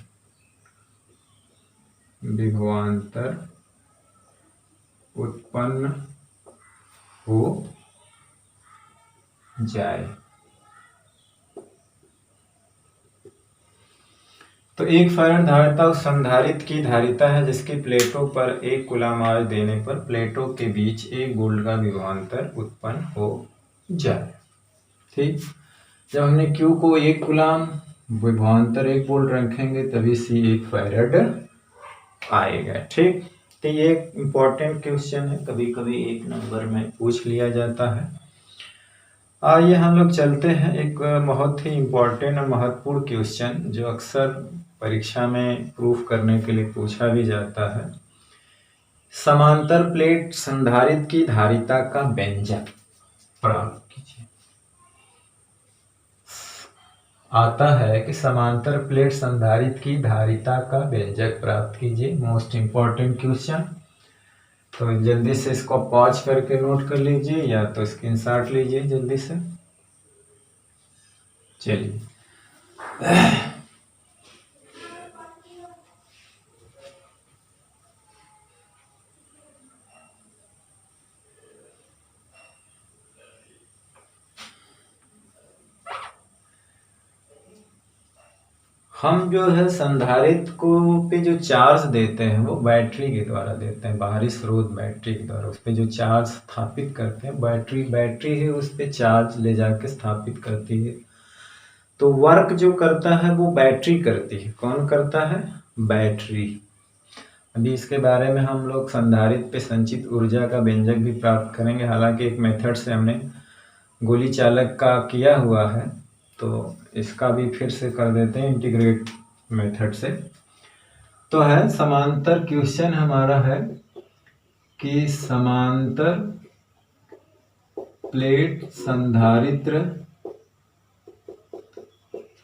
A: विभवांतर उत्पन्न हो जाए। तो एक फैराड धारिता उस संधारित्र की धारिता है जिसकी प्लेटों पर 1 कूलम आवेश देने पर प्लेटों के बीच 1 वोल्ट का विभवांतर उत्पन्न हो जाए। ठीक, जब हमने Q को 1 कूलम, विभवांतर 1 वोल्ट रखेंगे तभी C 1 फैराड आएगा। ठीक, तो ये एक इम्पोर्टेंट क्वेश्चन है, कभी कभी एक नंबर में पूछ लिया जाता है। आइए हम लोग चलते हैं एक बहुत ही इम्पोर्टेंट और महत्वपूर्ण क्वेश्चन जो अक्सर परीक्षा में प्रूफ करने के लिए पूछा भी जाता है। समांतर प्लेट संधारित्र की धारिता का व्यंजक प्राप्त कीजिए। आता है कि समांतर प्लेट संधारित्र की धारिता का व्यंजक प्राप्त कीजिए। मोस्ट इंपॉर्टेंट क्वेश्चन, तो जल्दी से इसको पॉज करके नोट कर लीजिए या तो स्क्रीनशॉट लीजिए जल्दी से। चलिए हम जो है संधारित्र को पे जो चार्ज देते हैं वो बैटरी के द्वारा देते हैं, बाहरी स्रोत बैटरी के द्वारा। उस पर जो चार्ज स्थापित करते हैं बैटरी ही उस पर चार्ज ले जाके स्थापित करती है। तो वर्क जो करता है वो बैटरी करती है। कौन करता है, बैटरी। अभी इसके बारे में हम लोग संधारित्र पे संचित ऊर्जा का व्यंजक भी प्राप्त करेंगे। हालांकि एक मेथड से हमने गोली चालक का किया हुआ है, तो इसका भी फिर से कर देते हैं इंटीग्रेट मेथड से। तो है समांतर, क्वेश्चन हमारा है कि समांतर प्लेट संधारित्र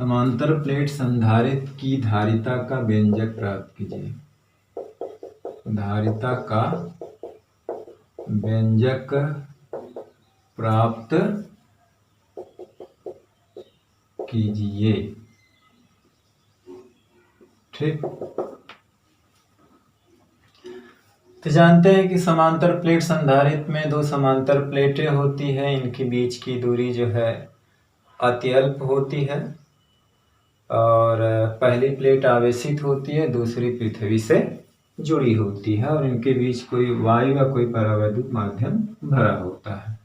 A: समांतर प्लेट संधारित्र की धारिता का व्यंजक प्राप्त कीजिए। धारिता का व्यंजक प्राप्त कीजिए। ठीक, तो जानते हैं कि समांतर प्लेट संधारित्र में दो समांतर प्लेटें होती है, इनके बीच की दूरी जो है अत्यल्प होती है और पहली प्लेट आवेशित होती है, दूसरी पृथ्वी से जुड़ी होती है और इनके बीच कोई वायु या कोई परावैद्युत माध्यम भरा होता है।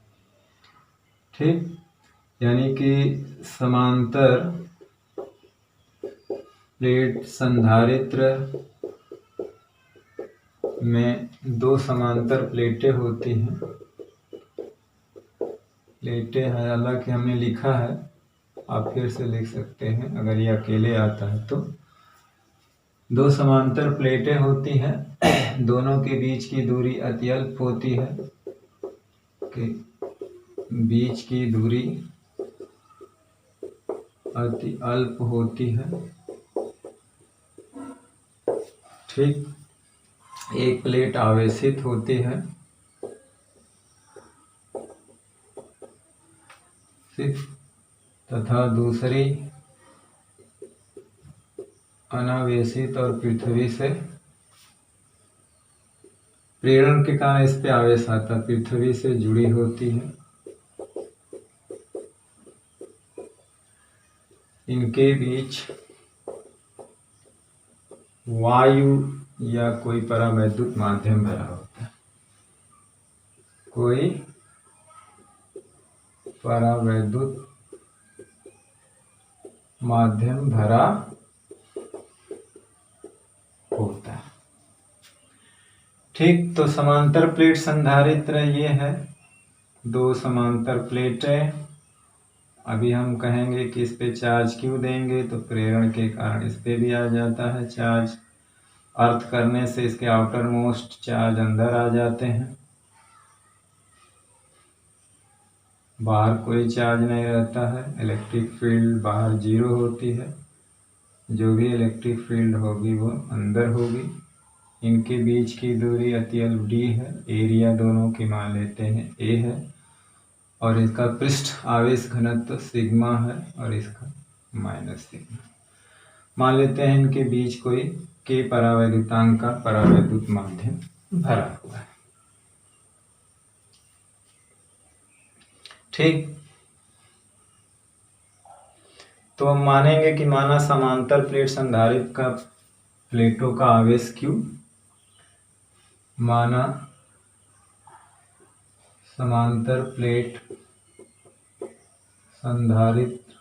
A: ठीक, यानी कि समांतर प्लेट संधारित्र में दो समांतर प्लेटें होती हैं। प्लेटें, हालांकि हमने लिखा है, आप फिर से लिख सकते हैं अगर ये अकेले आता है तो। दो समांतर प्लेटें होती हैं, दोनों के बीच की दूरी अत्यल्प होती है, कि बीच की दूरी अति अल्प होती है। ठीक, एक प्लेट आवेशित होती है तथा दूसरी अनावेशित और पृथ्वी से प्रेरण के कारण इस पे आवेश आता, पृथ्वी से जुड़ी होती है। इनके बीच वायु या कोई परावैद्युत माध्यम भरा होता है, कोई परावैद्युत माध्यम भरा होता है। ठीक, तो समांतर प्लेट संधारित्र ये है, दो समांतर प्लेटें। अभी हम कहेंगे कि इस पे चार्ज क्यों देंगे, तो प्रेरण के कारण इस पे भी आ जाता है चार्ज। अर्थ करने से इसके आउटर मोस्ट चार्ज अंदर आ जाते हैं, बाहर कोई चार्ज नहीं रहता है। इलेक्ट्रिक फील्ड बाहर जीरो होती है, जो भी इलेक्ट्रिक फील्ड होगी वो अंदर होगी। इनके बीच की दूरी अत्यल्प d है, एरिया दोनों की मान लेते हैं a है और इसका पृष्ठ आवेश घनत्व सिग्मा है और इसका माइनस सिग्मा। मान लेते हैं इनके बीच कोई k परावैद्युतांक का परावैद्युत माध्यम भरा हुआ है। ठीक, तो हम मानेंगे कि माना समांतर प्लेट संधारित्र का प्लेटों का आवेश q, माना समांतर प्लेट संधारित्र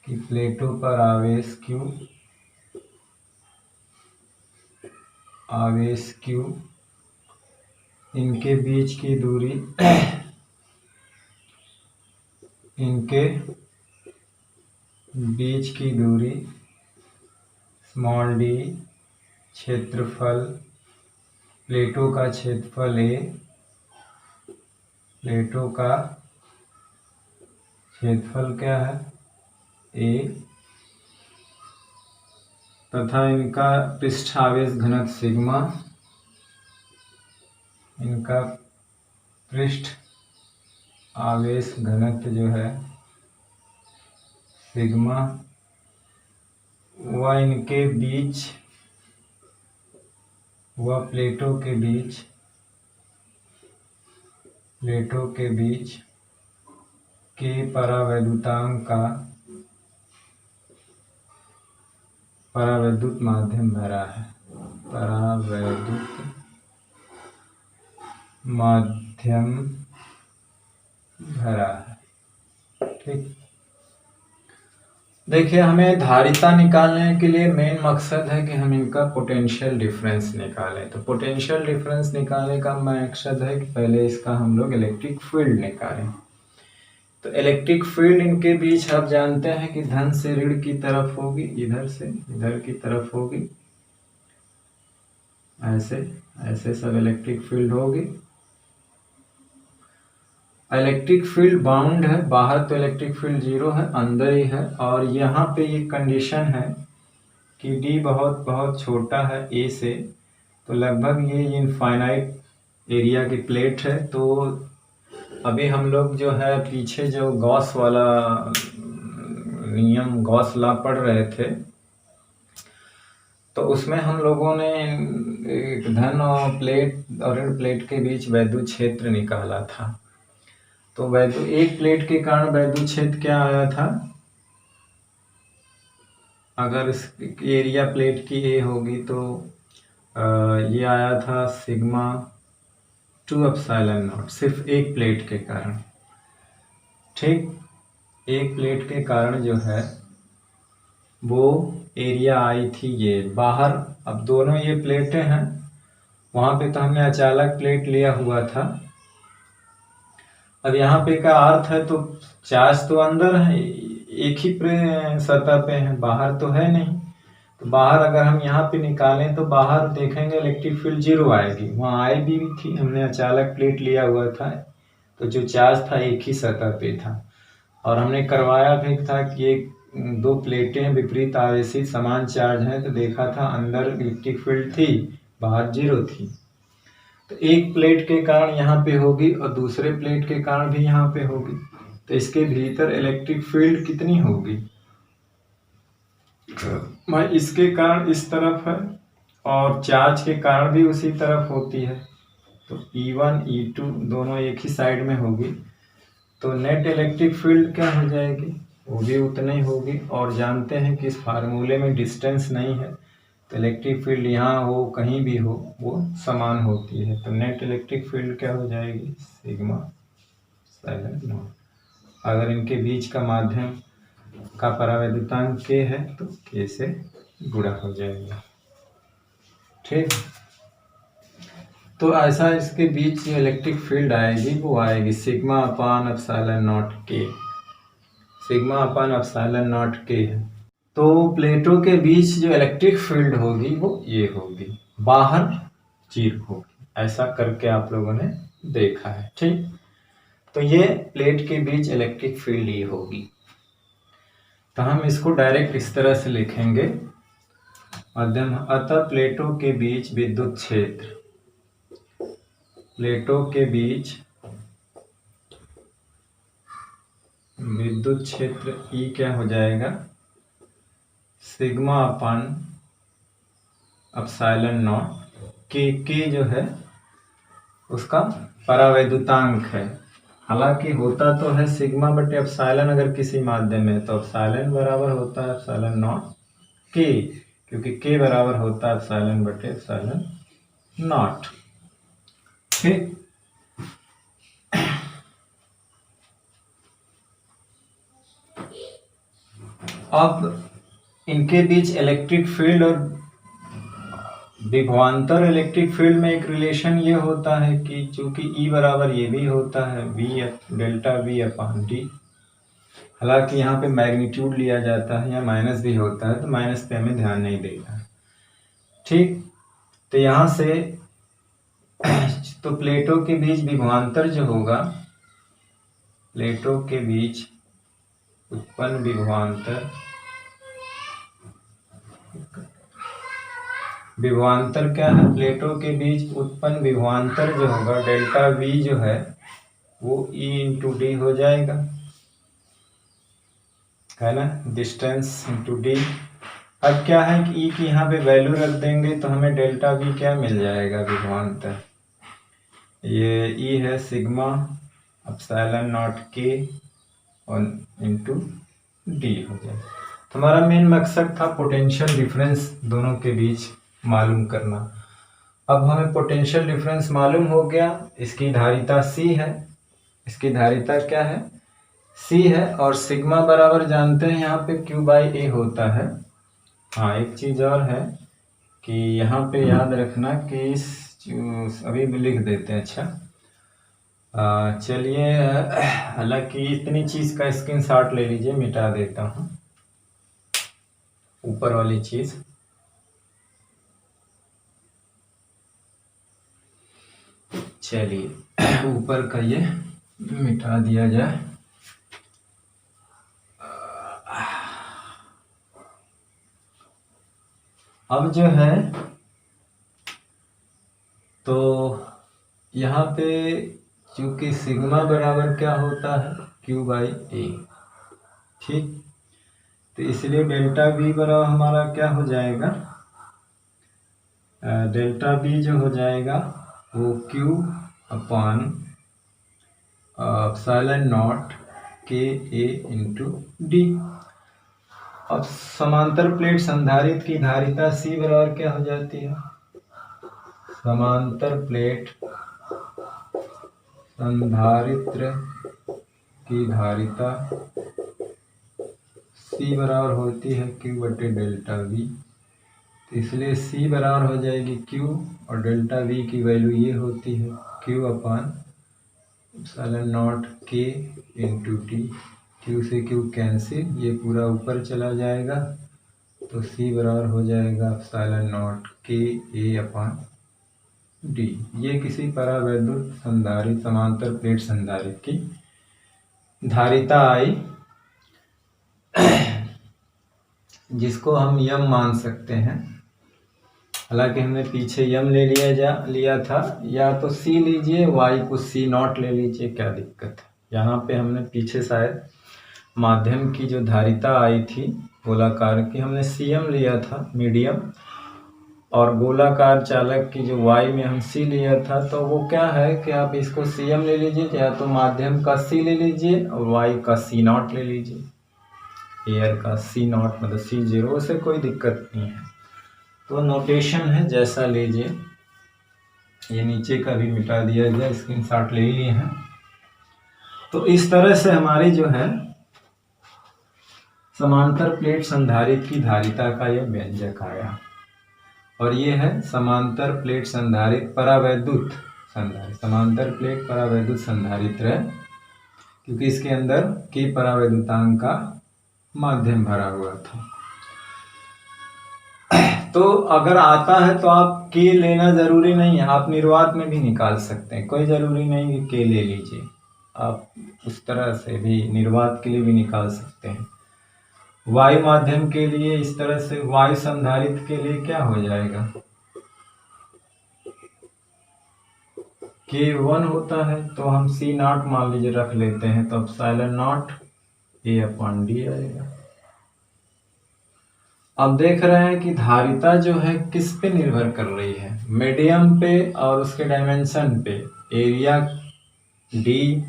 A: की प्लेटों पर आवेश q, इनके बीच की दूरी स्मॉल d, क्षेत्रफल प्लेटों का क्षेत्रफल a, प्लेटों का क्षेत्रफल क्या है a, तथा इनका पृष्ठ आवेश घनत्व सिग्मा, इनका पृष्ठ आवेश घनत्व जो है सिग्मा, वह इनके बीच, वह प्लेटों के बीच के परावैद्युतांक का परावैद्युत माध्यम भरा है, परावैद्युत माध्यम भरा है। ठीक, देखिए हमें धारिता निकालने के लिए मेन मकसद है कि हम इनका पोटेंशियल डिफरेंस निकालें। तो पोटेंशियल डिफरेंस निकालने का मकसद है कि पहले इसका हम लोग इलेक्ट्रिक फील्ड निकालें। तो इलेक्ट्रिक फील्ड इनके बीच आप जानते हैं कि धन से ऋण की तरफ होगी, इधर से इधर की तरफ होगी, ऐसे ऐसे सब इलेक्ट्रिक फील्ड होगी। इलेक्ट्रिक फील्ड बाउंड है, बाहर तो इलेक्ट्रिक फील्ड 0 है, अंदर ही है। और यहाँ पे ये कंडीशन है कि डी बहुत बहुत छोटा है ए से, तो लगभग ये इनफाइनाइट एरिया की प्लेट है। तो अभी हम लोग जो है पीछे जो गॉस वाला नियम, गॉस लॉ पढ़ रहे थे, तो उसमें हम लोगों ने एक धन और प्लेट और ऋण प्लेट के बीच वैद्युत क्षेत्र निकाला था। तो एक प्लेट के कारण वैद्युत क्षेत्र क्या आया था, अगर इस एरिया प्लेट की ए होगी तो ये आया था सिग्मा 2 एप्सिलॉन नॉट, सिर्फ एक प्लेट के कारण। ठीक, एक प्लेट के कारण जो है वो एरिया आई थी ये बाहर। अब दोनों ये प्लेटें हैं, वहां पे तो हमने अचालक प्लेट लिया हुआ था। अब यहाँ पे का अर्थ है तो चार्ज तो अंदर है, एक ही सतह पे है, बाहर तो है नहीं। तो बाहर अगर हम यहाँ पे निकालें तो बाहर देखेंगे इलेक्ट्रिक फील्ड 0 आएगी, वहाँ आई भी थी, हमने अचालक प्लेट लिया हुआ था, तो जो चार्ज था एक ही सतह पे था। और हमने करवाया भी था कि एक दो प्लेटें विपरीत आवेशित समान चार्ज हैं, तो देखा था अंदर इलेक्ट्रिक फील्ड थी, बाहर 0 थी। तो एक प्लेट के कारण यहाँ पे होगी और दूसरे प्लेट के कारण भी यहाँ पे होगी, तो इसके भीतर इलेक्ट्रिक फील्ड कितनी होगी, भाई इसके कारण इस तरफ है और चार्ज के कारण भी उसी तरफ होती है, तो E1 E2 दोनों एक ही साइड में होगी, तो नेट इलेक्ट्रिक फील्ड क्या हो जाएगी, वो भी उतना ही होगी। और जानते हैं कि इस फार्मूले में डिस्टेंस नहीं है, तो इलेक्ट्रिक फील्ड यहाँ हो कहीं भी हो वो समान होती है। तो नेट इलेक्ट्रिक फील्ड क्या हो जाएगी, सिग्मा साइलेंट नॉट। अगर इनके बीच का माध्यम का परावैद्युतांक k है तो k से गुणा हो जाएगा। ठीक, तो ऐसा इसके बीच जो इलेक्ट्रिक फील्ड आएगी वो आएगी sigma upon epsilon not k, sigma upon epsilon not k है। तो प्लेटों के बीच जो इलेक्ट्रिक फील्ड होगी वो ये होगी, बाहर 0 होगी, ऐसा करके आप लोगों ने देखा है। ठीक, तो ये प्लेट के बीच इलेक्ट्रिक फील्ड ये होगी। तो हम इसको डायरेक्ट इस तरह से लिखेंगे, अतः प्लेटों के बीच विद्युत क्षेत्र, प्लेटों के बीच विद्युत क्षेत्र E क्या हो जाएगा, sigma upon epsilon not k जो है उसका परावैद्युतांक है। हालांकि होता तो है सिग्मा बटे एप्सिलॉन, अगर किसी माध्यम में तो एप्सिलॉन बराबर होता है एप्सिलॉन नॉट k, क्योंकि k बराबर होता है एप्सिलॉन बटे एप्सिलॉन नॉट। ठीक, अब इनके बीच इलेक्ट्रिक फील्ड और विभवांतर इलेक्ट्रिक फील्ड में एक रिलेशन ये होता है कि चूंकि E बराबर ये भी होता है डेल्टा V अपान डी। हालांकि यहाँ पे मैग्नीट्यूड लिया जाता है या माइनस भी होता है, तो माइनस पे हमें ध्यान नहीं देना। ठीक, तो यहाँ से तो प्लेटों के बीच विभवांतर जो होगा, प्लेटों के बीच उत्पन्न विभवांतर, विभवांतर क्या है, प्लेटों के बीच उत्पन्न विभवांतर जो होगा डेल्टा V जो है वो E इंटू डी हो जाएगा, है ना, डिस्टेंस इंटू डी। अब क्या है कि E की यहाँ पे वैल्यू रख देंगे तो हमें डेल्टा V क्या मिल जाएगा, विभवांतर, ये E है सिग्मा एप्सिलॉन नॉट k और इंटू डी हो जाएगा। तो हमारा मेन मकसद था पोटेंशियल डिफरेंस दोनों के बीच मालूम करना। अब हमें पोटेंशियल डिफरेंस मालूम हो गया, इसकी धारिता C है, इसकी धारिता क्या है, C है, और सिग्मा बराबर जानते हैं यहाँ पे Q बाई A होता है। हाँ, एक चीज़ और है कि यहाँ पे याद रखना कि अभी भी लिख देते हैं। अच्छा, चलिए, हालांकि इतनी चीज़ का स्क्रीनशॉट ले लीजिए, मिटा देता हूँ ऊपर वाली चीज़। चलिए, ऊपर का ये मिटा दिया जाए। अब जो है तो यहाँ पे चूंकि सिग्मा बराबर क्या होता है Q/A, ठीक, तो इसलिए डेल्टा बी बराबर हमारा क्या हो जाएगा, डेल्टा बी जो हो जाएगा वो Q/एप्सिलॉन नॉट KA इंटू डी। अब समांतर प्लेट संधारित्र की धारिता C बराबर क्या हो जाती है, समांतर प्लेट संधारित्र की धारिता C बराबर होती है Q/डेल्टा V। तो इसलिए C बराबर हो जाएगी Q और डेल्टा V की वैल्यू ये होती है Q/एप्सिलॉन naught K into T. Q से Q कैंसिल, ये पूरा ऊपर चला जाएगा, तो C बराबर हो जाएगा एप्सिलॉन नॉट KA/D। ये किसी परावैद्युत संधारित्र समांतर प्लेट संधारित्र की धारिता आई, जिसको हम यम मान सकते हैं। हालांकि हमने पीछे यम ले लिया था, या तो C लीजिए, Y को C0 ले लीजिए, क्या दिक्कत है। यहाँ पे हमने पीछे शायद माध्यम की जो धारिता आई थी गोलाकार की, हमने CM लिया था मीडियम, और गोलाकार चालक की जो Y में हम C लिया था, तो वो क्या है कि आप इसको CM ले लीजिए, या तो माध्यम का C ले लीजिए और Y का C0 ले लीजिए, एयर का C0 मतलब C0, से कोई दिक्कत नहीं है। तो नोटेशन है जैसा लीजिए, ये नीचे का भी मिटा दिया गया, स्क्रीनशॉट ले लिए हैं। तो इस तरह से हमारी जो है समांतर प्लेट संधारित्र की धारिता का यह व्यंजक आया, और ये है समांतर प्लेट संधारित्र परावैद्युत संधारित्र। समांतर प्लेट परावैद्युत संधारित्र है क्योंकि इसके अंदर के परावैद्युतांक का माध्यम भरा हुआ था। तो अगर आता है तो आप के लेना जरूरी नहीं है, आप निर्वात में भी निकाल सकते हैं, कोई जरूरी नहीं कि के ले लीजिए, आप उस तरह से भी निर्वात के लिए भी निकाल सकते हैं। वायु माध्यम के लिए इस तरह से, वायु संधारित्र के लिए क्या हो जाएगा, K1 होता है, तो हम C0 मान लीजिए रख लेते हैं, तो एप्सिलॉन नॉट A/D आएगा। अब देख रहे हैं कि धारिता जो है किस पे निर्भर कर रही है, मीडियम पे और उसके डायमेंशन पे, एरिया D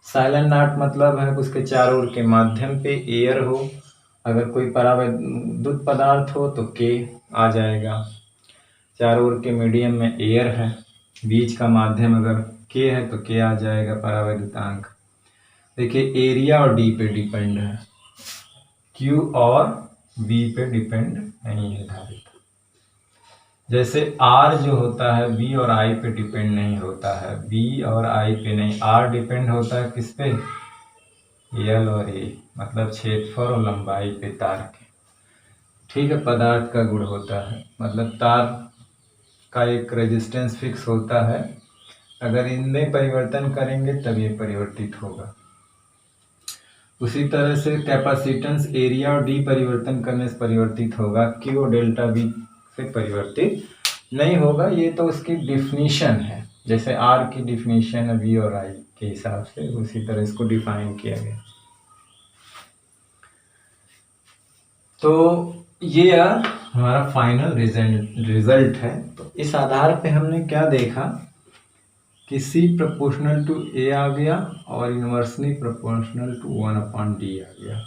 A: साइलेंट नॉट मतलब है उसके चारों ओर के माध्यम पे एयर हो, अगर कोई परावैद्युत पदार्थ हो तो K आ जाएगा, चारों ओर के मीडियम में एयर है, बीच का माध्यम अगर K है तो K आ जाएगा परावैद्युतांक। देखिए एरिया और D पे डिपेंड है, Q और B पे डिपेंड नहीं है धारिता। जैसे R जो होता है B और I पे डिपेंड नहीं होता है, B और I पे नहीं, R डिपेंड होता है किस पे, L और A, मतलब क्षेत्रफल और लंबाई पे तार के, ठीक है, पदार्थ का गुण होता है, मतलब तार का एक रेजिस्टेंस फिक्स होता है, अगर इनमें परिवर्तन करेंगे तब ये परिवर्तित होगा। उसी तरह से कैपेसिटेंस एरिया और D परिवर्तन करने से परिवर्तित होगा, Q और डेल्टा V से परिवर्तित नहीं होगा। ये तो उसकी डिफिनीशन है, जैसे R की डिफिनीशन है V और I के हिसाब से, उसी तरह इसको डिफाइन किया गया। तो ये हमारा फाइनल रिजल्ट है। तो इस आधार पे हमने क्या देखा कि C प्रोपोर्शनल टू A आ गया और इनवर्सली प्रोपोर्शनल टू 1/D आ गया।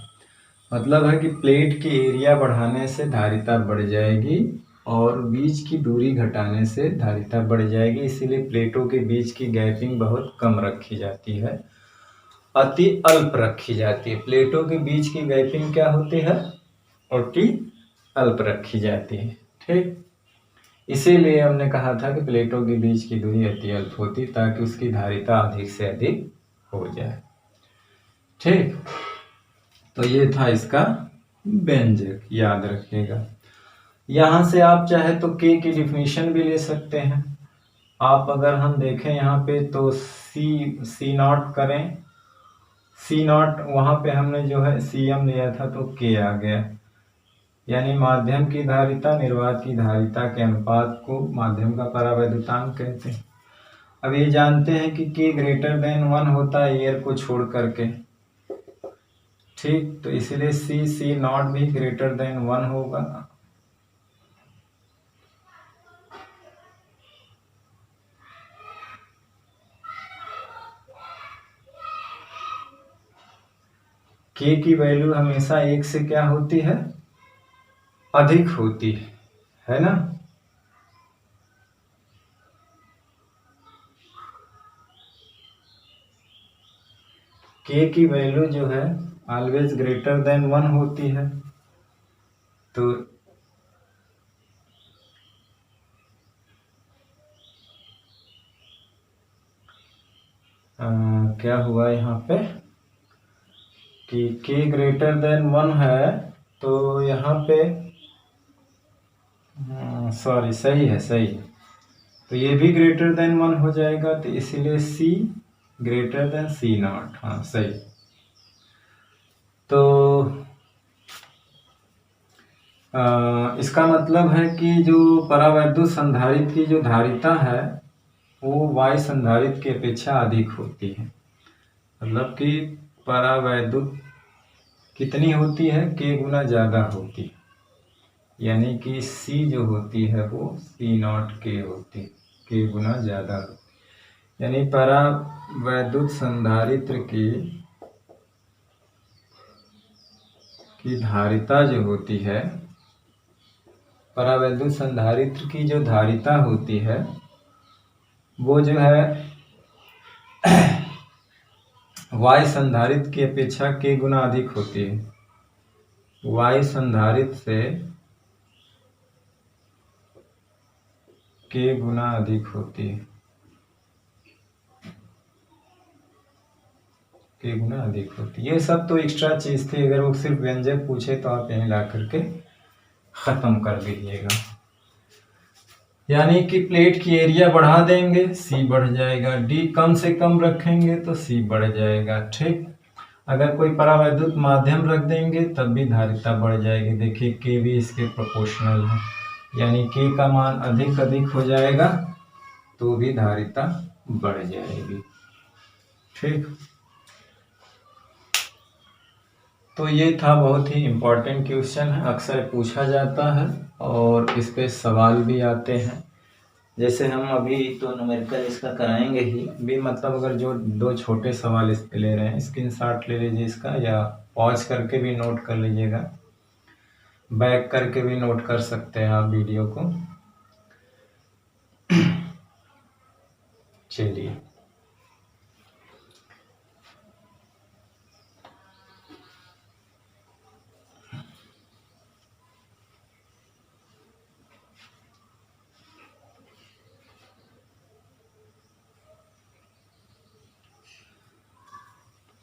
A: मतलब है कि प्लेट की एरिया बढ़ाने से धारिता बढ़ जाएगी और बीच की दूरी घटाने से धारिता बढ़ जाएगी, इसीलिए प्लेटों के बीच की गैपिंग बहुत कम रखी जाती है, अति अल्प रखी जाती है। प्लेटों के बीच की गैपिंग क्या होती है, अति अल्प रखी जाती है, ठीक। इसीलिए हमने कहा था कि प्लेटों के बीच की दूरी अति अल्प होती, ताकि उसकी धारिता अधिक से अधिक हो जाए, ठीक। तो ये था इसका व्यंजक, याद रखिएगा। यहाँ से आप चाहे तो K की डिफिनीशन भी ले सकते हैं, आप अगर हम देखें यहाँ पे तो सी नॉट करें, सी नॉट वहाँ पे हमने जो है Cm लिया था तो K आ गया, यानी माध्यम की धारिता निर्वात की धारिता के अनुपात को माध्यम का परावैद्युतांक कहते हैं। अब ये जानते हैं कि K ग्रेटर देन 1 होता है एयर को छोड़ करके, ठीक, तो इसलिए सी नॉट भी ग्रेटर देन 1 होगा। K की वैल्यू हमेशा 1 से क्या होती है, अधिक होती है ना। K की वैल्यू जो है ऑलवेज ग्रेटर देन 1 होती है। तो क्या हुआ यहाँ पे कि K ग्रेटर देन 1 है, तो यहाँ पे सॉरी सही है, सही है, तो ये भी ग्रेटर देन 1 हो जाएगा, तो इसीलिए C greater than C not, हाँ सही। तो इसका मतलब है कि जो परावैद्युत संधारित्र की जो धारिता है वो वाय संधारित्र की अपेक्षा अधिक होती है। मतलब कि परावैद्युत कितनी होती है, K गुना ज़्यादा होती है, यानी कि C जो होती है वो C नॉट K होती है, K गुना ज़्यादा होती है। यानी परावैद्युत संधारित्र की धारिता जो होती है, परावैद्युत संधारित्र की जो धारिता होती है वो जो है वाय संधारित्र की अपेक्षा K गुना अधिक होती है। वाय संधारित्र से K गुना अधिक होती है, K गुना अधिक होती है। ये सब तो एक्स्ट्रा चीज थी, अगर वो सिर्फ व्यंजक पूछे तो आप यहीं ला करके खत्म कर दीजिएगा। यानी कि प्लेट की एरिया बढ़ा देंगे C बढ़ जाएगा, D कम से कम रखेंगे तो C बढ़ जाएगा, ठीक। अगर कोई परावैद्युत माध्यम रख देंगे तब भी धारिता बढ़ जाएगी। देखिए K भी इसके प्रोपोर्शनल है, यानी K का मान अधिक हो जाएगा तो भी धारिता बढ़ जाएगी, ठीक। तो ये था बहुत ही इम्पोर्टेंट क्वेश्चन है, अक्सर पूछा जाता है और इस पे सवाल भी आते हैं। जैसे हम अभी तो न्यूमेरिकल इसका कराएंगे ही भी, मतलब अगर जो 2 छोटे सवाल इस पे ले रहे हैं, स्क्रीनशॉट ले लीजिए इसका, या पॉज करके भी नोट कर लीजिएगा, बैक करके भी नोट कर सकते हैं आप वीडियो को। चलिए,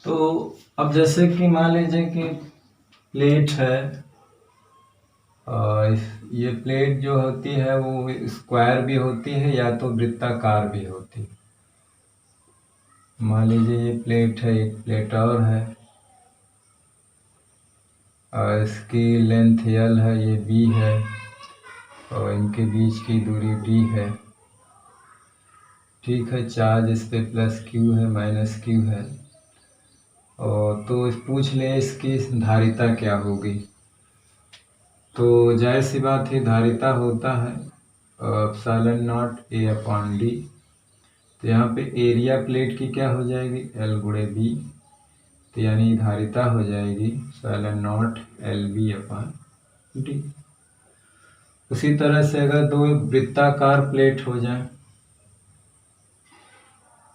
A: तो अब जैसे कि मान लीजिए कि प्लेट है, और ये प्लेट जो होती है वो स्क्वायर भी होती है या तो वृत्ताकार भी होती है। मान लीजिए ये प्लेट है, एक प्लेट और है, और इसकी लेंथ L है, ये B है, और इनके बीच की दूरी D है, ठीक है। चार्ज इस पे प्लस Q है, माइनस Q है, और तो पूछ ले इसकी धारिता क्या होगी। तो जाहिर सी बात है धारिता होता है एप्सिलॉन नॉट A/D। तो यहाँ पे एरिया प्लेट की क्या हो जाएगी, L गुणे B, तो यानी धारिता हो जाएगी एप्सिलॉन नॉट LB/D। उसी तरह से अगर 2 वृत्ताकार प्लेट हो जाए,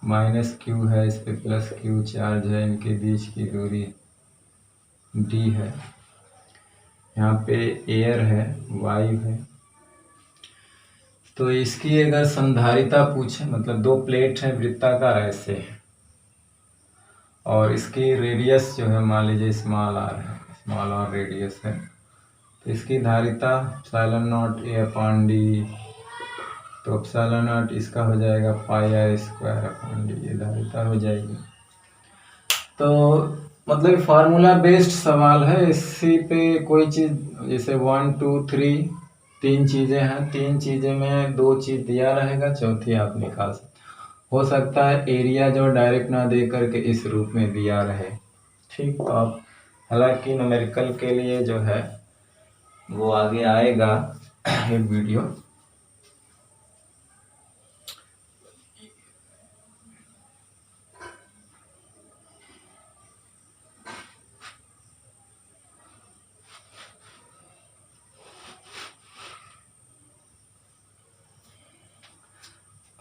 A: माइनस Q है, इस पे प्लस Q चार्ज है, इनके बीच की दूरी D है, यहाँ पे एयर है, वायु है, तो इसकी अगर संधारिता पूछे, मतलब 2 प्लेट है वृत्ताकार ऐसे है, और इसकी रेडियस जो है मान लीजिए स्मॉल r है, स्मॉल r रेडियस है, तो इसकी धारिता एप्सिलॉन नॉट A/D तो एप्सिलॉन नॉट इसका हो जाएगा पाई आर स्क्वायर अपॉन डी, ये धारिता हो जाएगी। तो मतलब फार्मूला बेस्ड सवाल है, इसी पे कोई चीज़ जैसे 1 2 3 तीन चीज़ें हैं, तीन चीज़ें में दो चीज़ दिया रहेगा, चौथी आप निकाल सकते हो सकता है एरिया जो डायरेक्ट ना दे करके इस रूप में दिया रहे। ठीक, तो आप हालांकि न्यूमेरिकल के लिए जो है वो आगे आएगा एक वीडियो।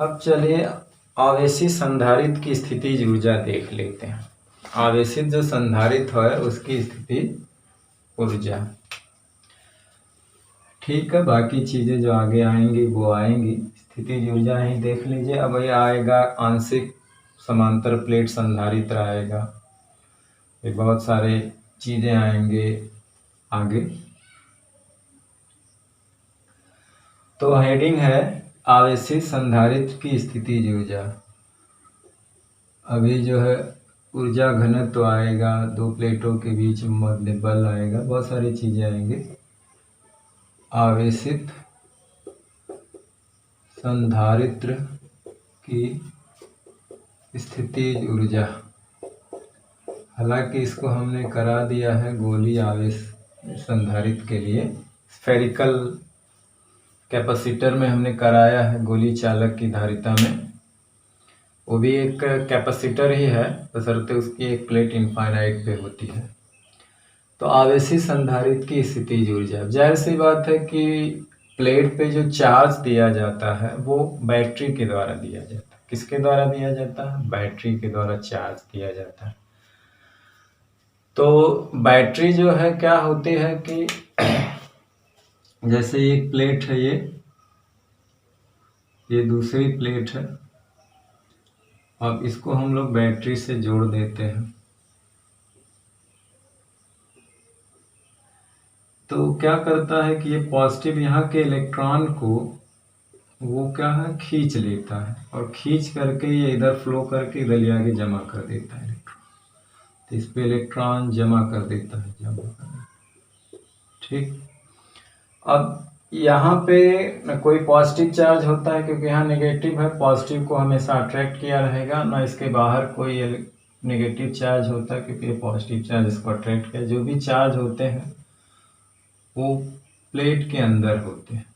A: अब चलिए आवेशित संधारित्र की स्थितिज ऊर्जा देख लेते हैं। आवेशित जो संधारित्र है उसकी स्थिति ऊर्जा। ठीक है, बाकी चीज़ें जो आगे आएंगी वो आएंगी, स्थितिज ऊर्जा ही देख लीजिए। अब ये आएगा आंशिक समांतर प्लेट संधारित्र आएगा, ये बहुत सारे चीज़ें आएंगे आगे। तो हेडिंग है आवेशित संधारित्र की स्थितिज ऊर्जा। अभी जो है ऊर्जा घनत्व तो आएगा, दो प्लेटों के बीच मध्य बल आएगा, बहुत सारी चीज़ें आएंगी। आवेशित संधारित्र की स्थितिज ऊर्जा, हालांकि इसको हमने करा दिया है गोली आवेश संधारित्र के लिए, स्फेरिकल कैपेसिटर में हमने कराया है, गोली चालक की धारिता में, वो भी एक कैपेसिटर ही है, बशर्ते उसकी एक प्लेट इनफाइनाइट पे होती है। तो आवेशित संधारित्र की स्थितिज ऊर्जा, जाहिर सी बात है कि प्लेट पे जो चार्ज दिया जाता है वो बैटरी के द्वारा दिया जाता है। किसके द्वारा दिया जाता है? बैटरी के द्वारा चार्ज दिया जाता है। तो बैटरी जो है क्या होती है कि जैसे एक प्लेट है, ये दूसरी प्लेट है, अब इसको हम लोग बैटरी से जोड़ देते हैं, तो क्या करता है कि ये पॉजिटिव यहाँ के इलेक्ट्रॉन को वो क्या है खींच लेता है, और खींच करके ये इधर फ्लो करके इधर ले आके जमा कर देता है इलेक्ट्रॉन, तो इस पे इलेक्ट्रॉन जमा कर देता है, जमा कर देता है। ठीक, अब यहाँ पे न कोई पॉजिटिव चार्ज होता है क्योंकि यहाँ नेगेटिव है, पॉजिटिव को हमेशा अट्रैक्ट किया रहेगा, ना इसके बाहर कोई नेगेटिव चार्ज होता है क्योंकि ये पॉजिटिव चार्ज इसको अट्रैक्ट किया। जो भी चार्ज होते हैं वो प्लेट के अंदर होते हैं,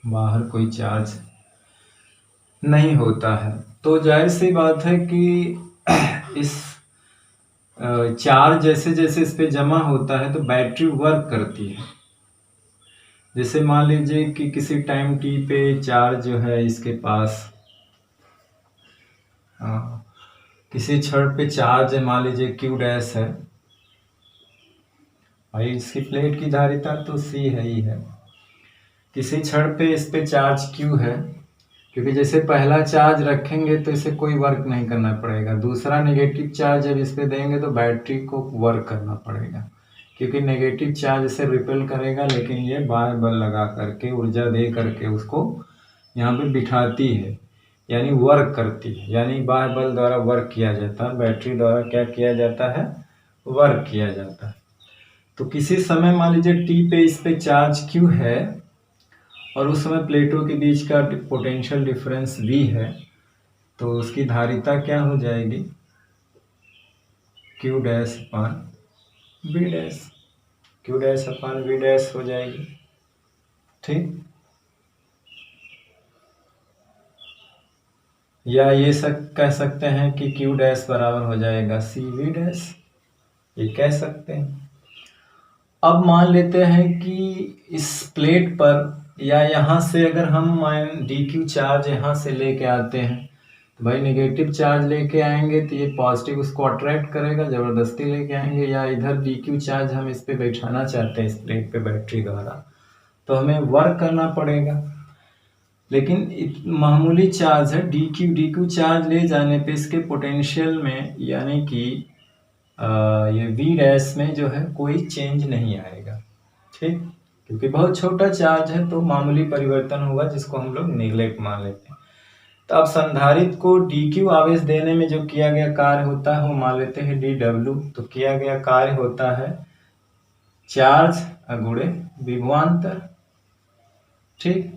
A: बाहर कोई चार्ज नहीं होता है। तो जाहिर सी बात है कि इस चार्ज जैसे जैसे इस पे जमा होता है तो बैटरी वर्क करती है। जैसे मान लीजिए कि किसी टाइम टी पे चार्ज जो है इसके पास, किसी क्षण पे चार्ज मान लीजिए क्यू डैश है, भाई इसकी प्लेट की धारिता तो सी है ही है, किसी क्षण पे इस पे चार्ज क्यू है, क्योंकि जैसे पहला चार्ज रखेंगे तो इसे कोई वर्क नहीं करना पड़ेगा, दूसरा नेगेटिव चार्ज जब इस पे देंगे तो बैटरी को वर्क करना पड़ेगा, क्योंकि नेगेटिव चार्ज इसे रिपेल करेगा, लेकिन ये बार बल लगा करके ऊर्जा दे करके उसको यहाँ पे बिठाती है, यानी वर्क करती है, यानी बाह्य बल द्वारा वर्क किया जाता है, बैटरी द्वारा क्या किया जाता है? वर्क किया जाता है। तो किसी समय मान लीजिए टी पे इस पे चार्ज क्यू है और उस समय प्लेटों के बीच का पोटेंशियल डिफरेंस V है, तो उसकी धारिता क्या हो जाएगी? Q डैश अपान V डैश, Q डैश अपान V डैश हो जाएगी। ठीक, या ये कह सकते हैं कि Q डैश बराबर हो जाएगा CV डैश, ये कह सकते हैं। अब मान लेते हैं कि इस प्लेट पर या यहाँ से अगर हम DQ चार्ज यहाँ से लेके आते हैं, तो भाई नेगेटिव चार्ज लेके आएंगे तो ये पॉजिटिव उसको अट्रैक्ट करेगा, ज़बरदस्ती लेके आएंगे, या इधर DQ चार्ज हम इस पे बैठाना चाहते हैं इस प्लेट पे बैटरी द्वारा, तो हमें वर्क करना पड़ेगा। लेकिन मामूली चार्ज है, DQ चार्ज ले जाने पे इसके पोटेंशियल में यानी कि ये V डैश में जो है कोई चेंज नहीं आएगा। ठीक, क्योंकि बहुत छोटा चार्ज है तो मामूली परिवर्तन होगा जिसको हम लोग नेगलेक्ट मान लेते हैं। तो अब संधारित्र को dq आवेश देने में जो किया गया कार्य होता है वो मान लेते हैं dw। तो किया गया कार्य होता है चार्ज गुणे विभवांतर। ठीक,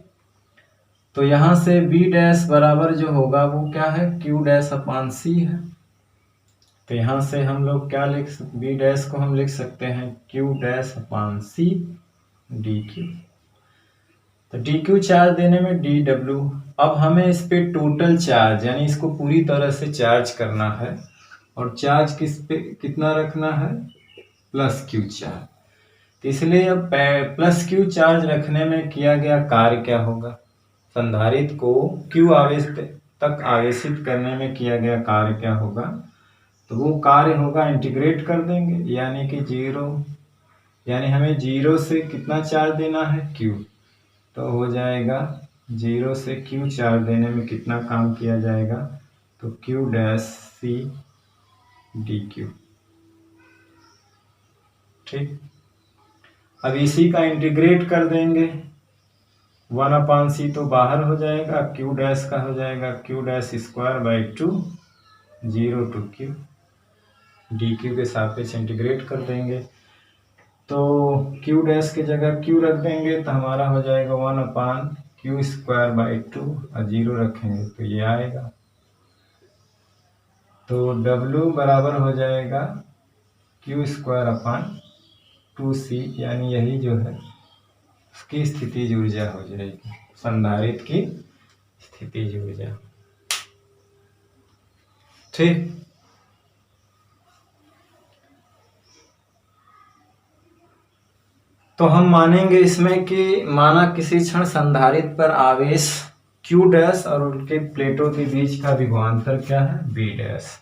A: तो यहां से b डैश बराबर जो होगा वो क्या है, q डैश अपान c है। तो यहां से हम लोग क्या b डैश को हम लिख सकते हैं q डैश अपान c dq। तो dq चार्ज देने में dw। अब हमें इस पे टोटल चार्ज यानी इसको पूरी तरह से चार्ज करना है, और चार्ज किस पे कितना रखना है, प्लस q चार्ज। तो इसलिए अब प्लस q चार्ज रखने में किया गया कार्य क्या होगा, संधारित्र को q आवेश तक आवेशित करने में किया गया कार्य क्या होगा, तो वो कार्य होगा, इंटीग्रेट कर देंगे यानी कि 0, यानी हमें 0 से कितना चार्ज देना है q, तो हो जाएगा 0 से q चार्ज देने में कितना काम किया जाएगा, तो q डैश c dq। ठीक, अब इसी का इंटीग्रेट कर देंगे, 1/c तो बाहर हो जाएगा, q डैश का हो जाएगा q dash square by 2 0 to q dq के सापेक्ष इंटीग्रेट कर देंगे। तो q डैश की जगह q रख देंगे तो हमारा हो जाएगा 1/q स्क्वायर बाई 2 और 0 रखेंगे तो ये आएगा। तो w बराबर हो जाएगा q स्क्वायर अपान 2c, यानी यही जो है उसकी स्थितिज ऊर्जा हो जाएगी, संधारित्र की स्थितिज ऊर्जा। ठीक, तो हम मानेंगे इसमें कि माना किसी क्षण संधारित्र पर आवेश q डैश और उनके प्लेटों के बीच का विभवांतर क्या है, b डैश।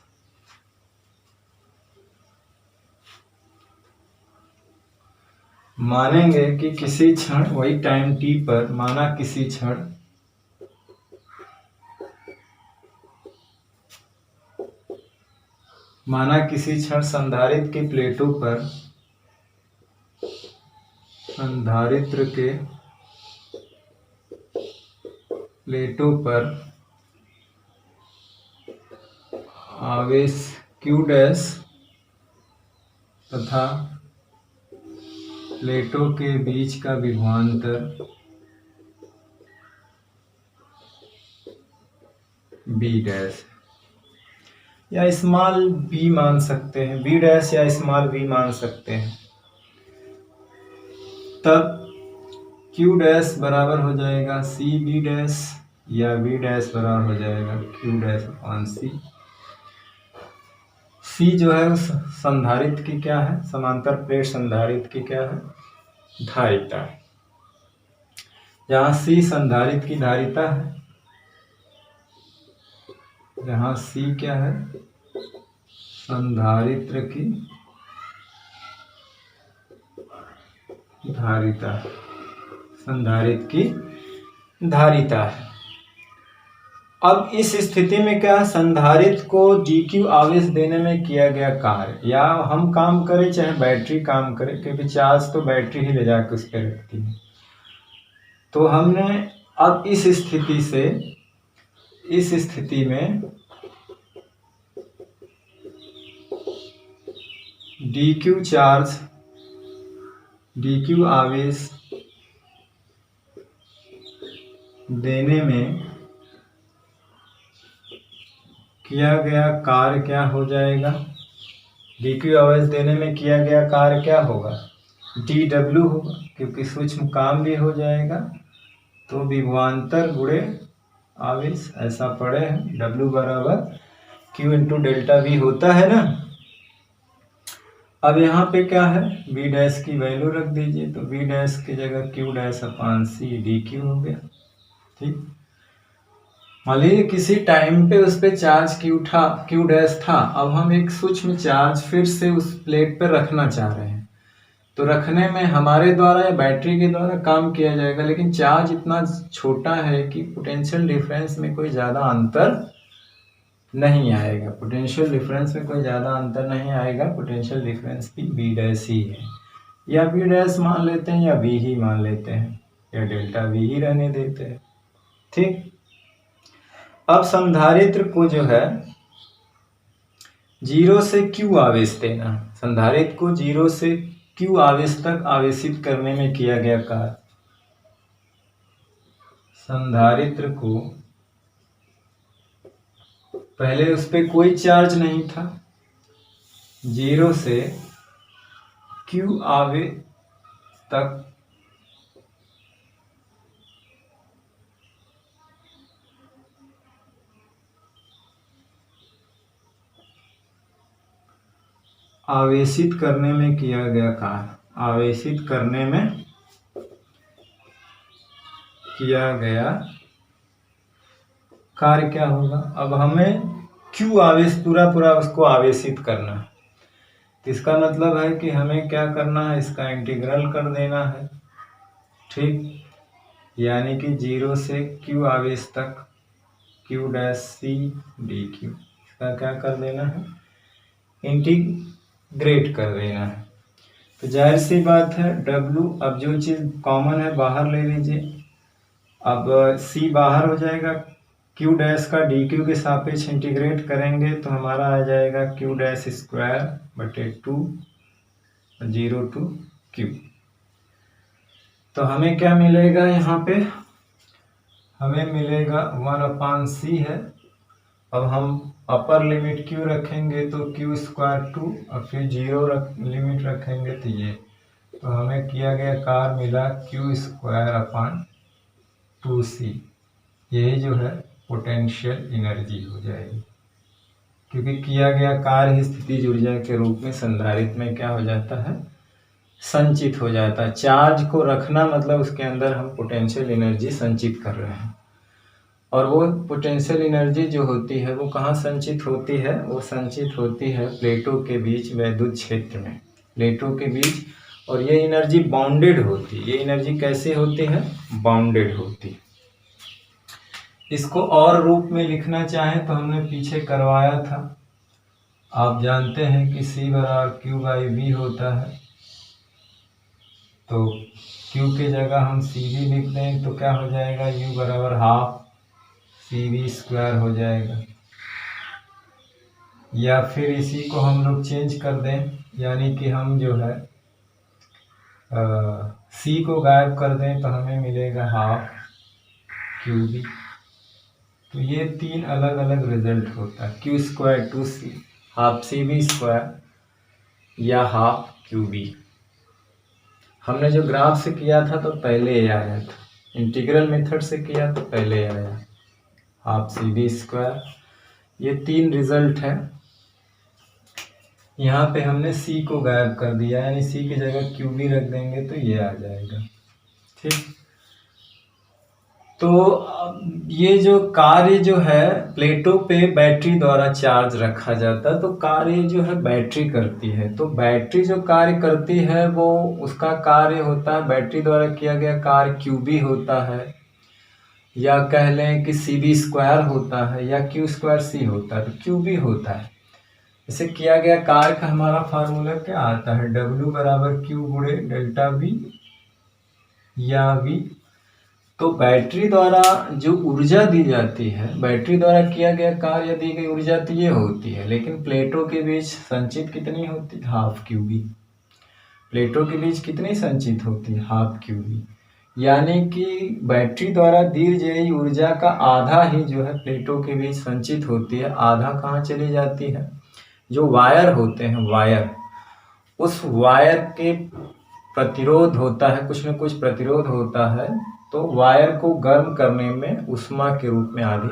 A: मानेंगे कि किसी क्षण वही टाइम t पर माना किसी क्षण संधारित्र के प्लेटों पर आवेश q डैश तथा प्लेटों के बीच का विभवांतर b डैश या स्मॉल b मान सकते हैं, b डैश या स्मॉल b मान सकते हैं। तब q डैश बराबर हो जाएगा c b डैश या b डैश बराबर हो जाएगा q डैश अपान c। c जो है उस संधारित्र की क्या है, समांतर प्लेट संधारित्र की क्या है, धारिता। जहाँ c संधारित्र की धारिता है, जहाँ c क्या है, संधारित्र की धारिता, संधारित्र की धारिता है। अब इस स्थिति में क्या है, संधारित्र को dq आवेश देने में किया गया कार्य, या हम काम करें चाहे बैटरी काम करे, क्योंकि चार्ज तो बैटरी ही ले जाकर उस पर रखती है। तो हमने अब इस स्थिति में dq आवेश देने में किया गया कार्य क्या हो जाएगा, dq आवेश देने में किया गया कार्य क्या होगा, dw होगा, क्योंकि सूक्ष्म काम भी हो जाएगा। तो विभवांतर गुणे आवेश ऐसा पड़े हैं, w बराबर q इंटू डेल्टा v होता है ना। अब यहाँ पे क्या है, b डैश की वैल्यू रख दीजिए, तो b डैश की जगह q डैश अपान c dq हो गया। ठीक, मान लीजिए किसी टाइम पे उस पे चार्ज q डैश था, अब हम एक सूक्ष्म चार्ज फिर से उस प्लेट पर रखना चाह रहे हैं, तो रखने में हमारे द्वारा या बैटरी के द्वारा काम किया जाएगा, लेकिन चार्ज इतना छोटा है कि पोटेंशियल डिफरेंस में कोई ज़्यादा अंतर नहीं आएगा, पोटेंशियल डिफरेंस भी b डैश ही है। या वी डैश मान लेते हैं या वी ही मान लेते हैं या डेल्टा वी ही रहने देते हैं। ठीक, अब संधारित्र को जो है 0 से Q आवेश देना, संधारित्र को 0 से Q आवेश तक आवेशित करने में किया गया कार्य। संधारित्र को पहले उस पर कोई चार्ज नहीं था, 0 से Q आवेश तक आवेशित करने में किया गया कार्य, आवेशित करने में किया गया कार्य क्या होगा। अब हमें Q आवेश पूरा उसको आवेशित करना है, तो इसका मतलब है कि हमें क्या करना है, इसका इंटीग्रल कर देना है। ठीक, यानी कि 0 से Q आवेश तक Q dash C D Q, इसका क्या कर देना है, इंटीग्रेट कर देना है। तो जाहिर सी बात है W, अब जो चीज़ कॉमन है बाहर ले लीजिए। अब C बाहर हो जाएगा, Q डैश का डी क्यू के सापेक्ष इंटीग्रेट करेंगे तो हमारा आ जाएगा Q डैश स्क्वायर बटे 2 0 to Q। तो हमें क्या मिलेगा, यहाँ पे हमें मिलेगा 1/c है। अब हम अपर लिमिट Q रखेंगे तो Q स्क्वायर 2 और फिर 0 लिमिट रखेंगे तो ये, तो हमें किया गया कार्य मिला Q स्क्वायर अपॉन 2c। यही जो है पोटेंशियल एनर्जी हो जाएगी, क्योंकि किया गया कार्य ही स्थितिज ऊर्जा के रूप में संधारित्र में क्या हो जाता है, संचित हो जाता है। चार्ज को रखना मतलब उसके अंदर हम पोटेंशियल एनर्जी संचित कर रहे हैं, और वो पोटेंशियल एनर्जी जो होती है वो कहाँ संचित होती है, वो संचित होती है प्लेटों के बीच वैद्युत क्षेत्र में, प्लेटों के बीच। और ये एनर्जी बाउंडेड होती है। ये एनर्जी कैसे होती है, बाउंडेड होती है। इसको और रूप में लिखना चाहें तो हमने पीछे करवाया था, आप जानते हैं कि C बराबर Q बाई V होता है, तो Q के जगह हम CV लिख दें तो क्या हो जाएगा, U बराबर हाफ CV स्क्वायर हो जाएगा। या फिर इसी को हम लोग चेंज कर दें, यानी कि हम जो है C को गायब कर दें तो हमें मिलेगा हाफ QB। तो ये 3 अलग अलग रिजल्ट होता है, Q square 2C, half CV square या हाफ QB। हमने जो ग्राफ से किया था तो पहले ये आया था, इंटीग्रल मेथड से किया तो पहले आया हाफ CV स्क्वायर। ये 3 रिजल्ट है। यहाँ पे हमने C को गायब कर दिया, यानी C की जगह QB रख देंगे तो ये आ जाएगा। ठीक, तो ये जो कार्य जो है प्लेटों पे बैटरी द्वारा चार्ज रखा जाता है, तो कार्य जो है बैटरी करती है। तो बैटरी जो कार्य करती है वो उसका कार्य होता है, बैटरी द्वारा किया गया कार्य QB होता है, या कह लें कि CV स्क्वायर होता है, या Q स्क्वायर C होता है, तो QB होता है। इसे किया गया कार्य का हमारा फार्मूला क्या आता है, W बराबर Q गुणे डेल्टा V या V। तो बैटरी द्वारा जो ऊर्जा दी जाती है, बैटरी द्वारा किया गया कार्य दी गई ऊर्जा तो ये होती है, लेकिन प्लेटों के बीच संचित कितनी होती है, हाफ QB। प्लेटों के बीच कितनी संचित होती है, हाफ QB। यानी कि बैटरी द्वारा दी गई ऊर्जा का आधा ही जो है प्लेटों के बीच संचित होती है, आधा कहाँ चली जाती है, जो वायर होते हैं वायर, उस वायर के प्रतिरोध होता है, कुछ न कुछ प्रतिरोध होता है, तो वायर को गर्म करने में ऊष्मा के रूप में आधी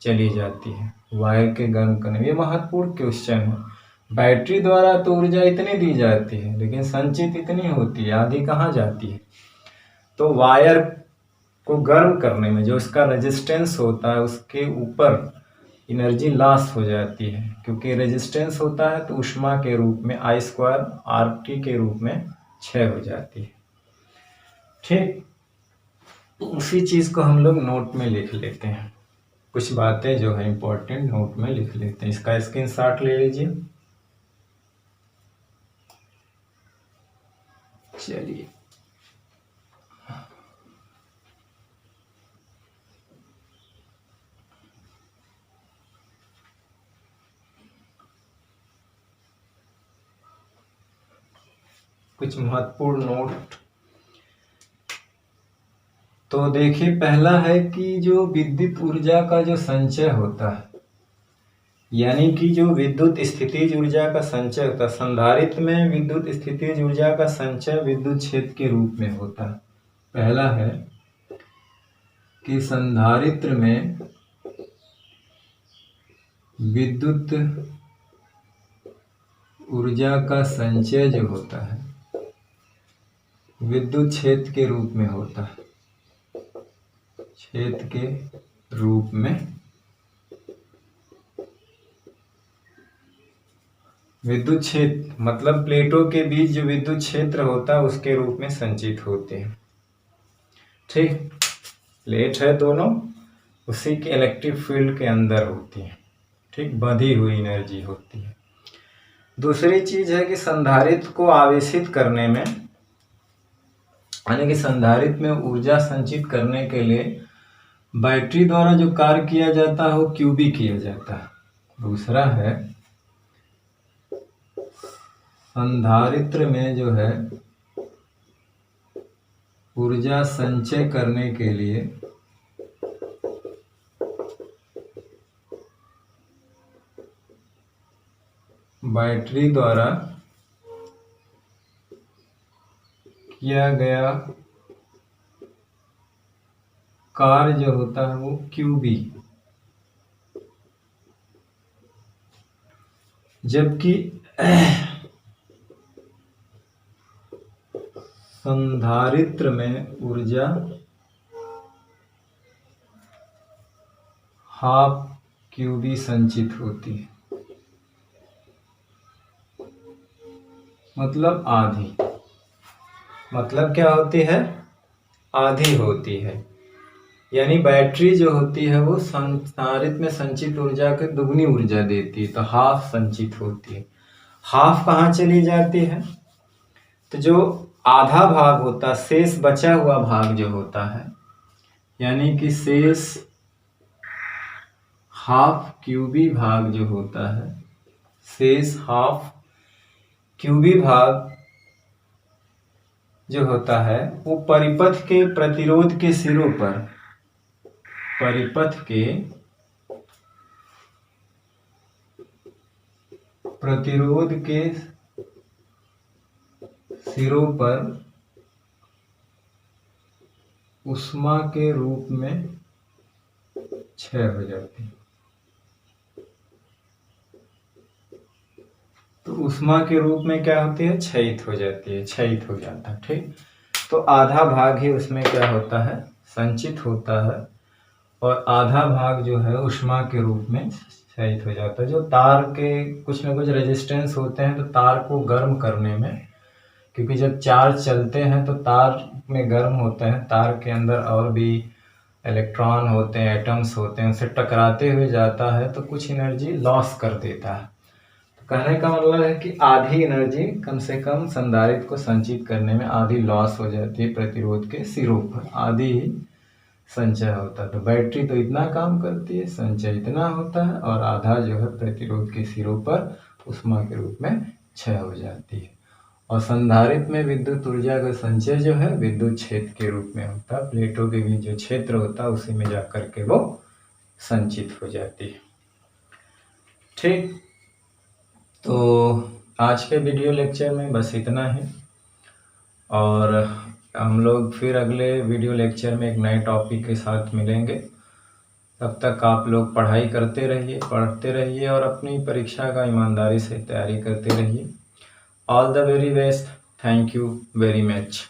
A: चली जाती है, वायर के गर्म करने में। ये महत्वपूर्ण क्वेश्चन है। बैटरी द्वारा तो ऊर्जा इतनी दी जाती है लेकिन संचित इतनी होती है, आधी कहाँ जाती है। तो वायर को गर्म करने में जो इसका रेजिस्टेंस होता है उसके ऊपर एनर्जी लॉस हो जाती है, क्योंकि रेजिस्टेंस होता है तो ऊष्मा के रूप में I स्क्वायर RT के रूप में क्षय हो जाती है। ठीक, तो उसी चीज़ को हम लोग नोट में लिख लेते हैं, कुछ बातें जो है इम्पोर्टेंट नोट में लिख लेते हैं। इसका स्क्रीनशॉट ले लीजिए। चलिए कुछ महत्वपूर्ण नोट। तो देखिए, पहला है कि जो विद्युत ऊर्जा का जो संचय होता है, यानी कि जो विद्युत स्थितिज ऊर्जा का संचय होता है, संधारित्र में विद्युत स्थितिज ऊर्जा का संचय विद्युत क्षेत्र के रूप में होता है। पहला है कि संधारित्र में विद्युत ऊर्जा का संचय जो होता है विद्युत क्षेत्र के रूप में होता है, क्षेत्र के रूप में विद्युत क्षेत्र मतलब प्लेटों के बीच जो विद्युत क्षेत्र होता है उसके रूप में संचित होते हैं। ठीक, प्लेट है दोनों, उसी के इलेक्ट्रिक फील्ड के अंदर होती है। ठीक, बंधी हुई एनर्जी होती है। दूसरी चीज है कि संधारित्र को आवेशित करने में, यानी कि संधारित्र में ऊर्जा संचित करने के लिए बैटरी द्वारा जो कार्य किया जाता है वो क्यूबी किया जाता है। दूसरा है संधारित्र में जो है ऊर्जा संचय करने के लिए बैटरी द्वारा किया गया कार्य जो होता है वो क्यूबी, जबकि संधारित्र में ऊर्जा हाफ क्यूबी संचित होती है, मतलब आधी। मतलब क्या होती है? आधी होती है। यानी बैटरी जो होती है वो संधारित्र में संचित ऊर्जा के दुगनी ऊर्जा देती है, तो हाफ संचित होती है। हाफ कहाँ चली जाती है? तो जो आधा भाग होता है, शेष बचा हुआ भाग जो होता है, यानी कि शेष हाफ क्यूबी भाग जो होता है, शेष हाफ क्यूबी भाग जो होता है वो परिपथ के प्रतिरोध के सिरों पर, परिपथ के प्रतिरोध के सिरों पर ऊष्मा के रूप में क्षय हो जाती है। तो ऊष्मा के रूप में क्या होती है? क्षयित हो जाती है, क्षयित हो जाता है। ठीक, तो आधा भाग ही उसमें क्या होता है? संचित होता है, और आधा भाग जो है ऊष्मा के रूप में क्षयित हो जाता है। जो तार के कुछ ना कुछ रेजिस्टेंस होते हैं, तो तार को गर्म करने में, क्योंकि जब चार्ज चलते हैं तो तार में गर्म होते हैं, तार के अंदर और भी इलेक्ट्रॉन होते हैं, एटम्स होते हैं, उनसे टकराते हुए जाता है तो कुछ एनर्जी लॉस कर देता है। तो कहने का मतलब है कि आधी एनर्जी कम से कम संधारित्र को संचित करने में आधी लॉस हो जाती है प्रतिरोध के सिरों पर, आधी ही संचय होता है। तो बैटरी तो इतना काम करती है, संचय इतना होता है, और आधा जो है प्रतिरोध के सिरों पर ऊष्मा के रूप में क्षय हो जाती है। और संधारित्र में विद्युत ऊर्जा का संचय जो है विद्युत क्षेत्र के रूप में होता है। प्लेटों के बीच जो क्षेत्र होता है उसी में जाकर के वो संचित हो जाती है। ठीक, तो आज के वीडियो लेक्चर में बस इतना ही, और हम लोग फिर अगले वीडियो लेक्चर में एक नए टॉपिक के साथ मिलेंगे। तब तक आप लोग पढ़ाई करते रहिए, पढ़ते रहिए, और अपनी परीक्षा का ईमानदारी से तैयारी करते रहिए। All the very best. Thank you very much.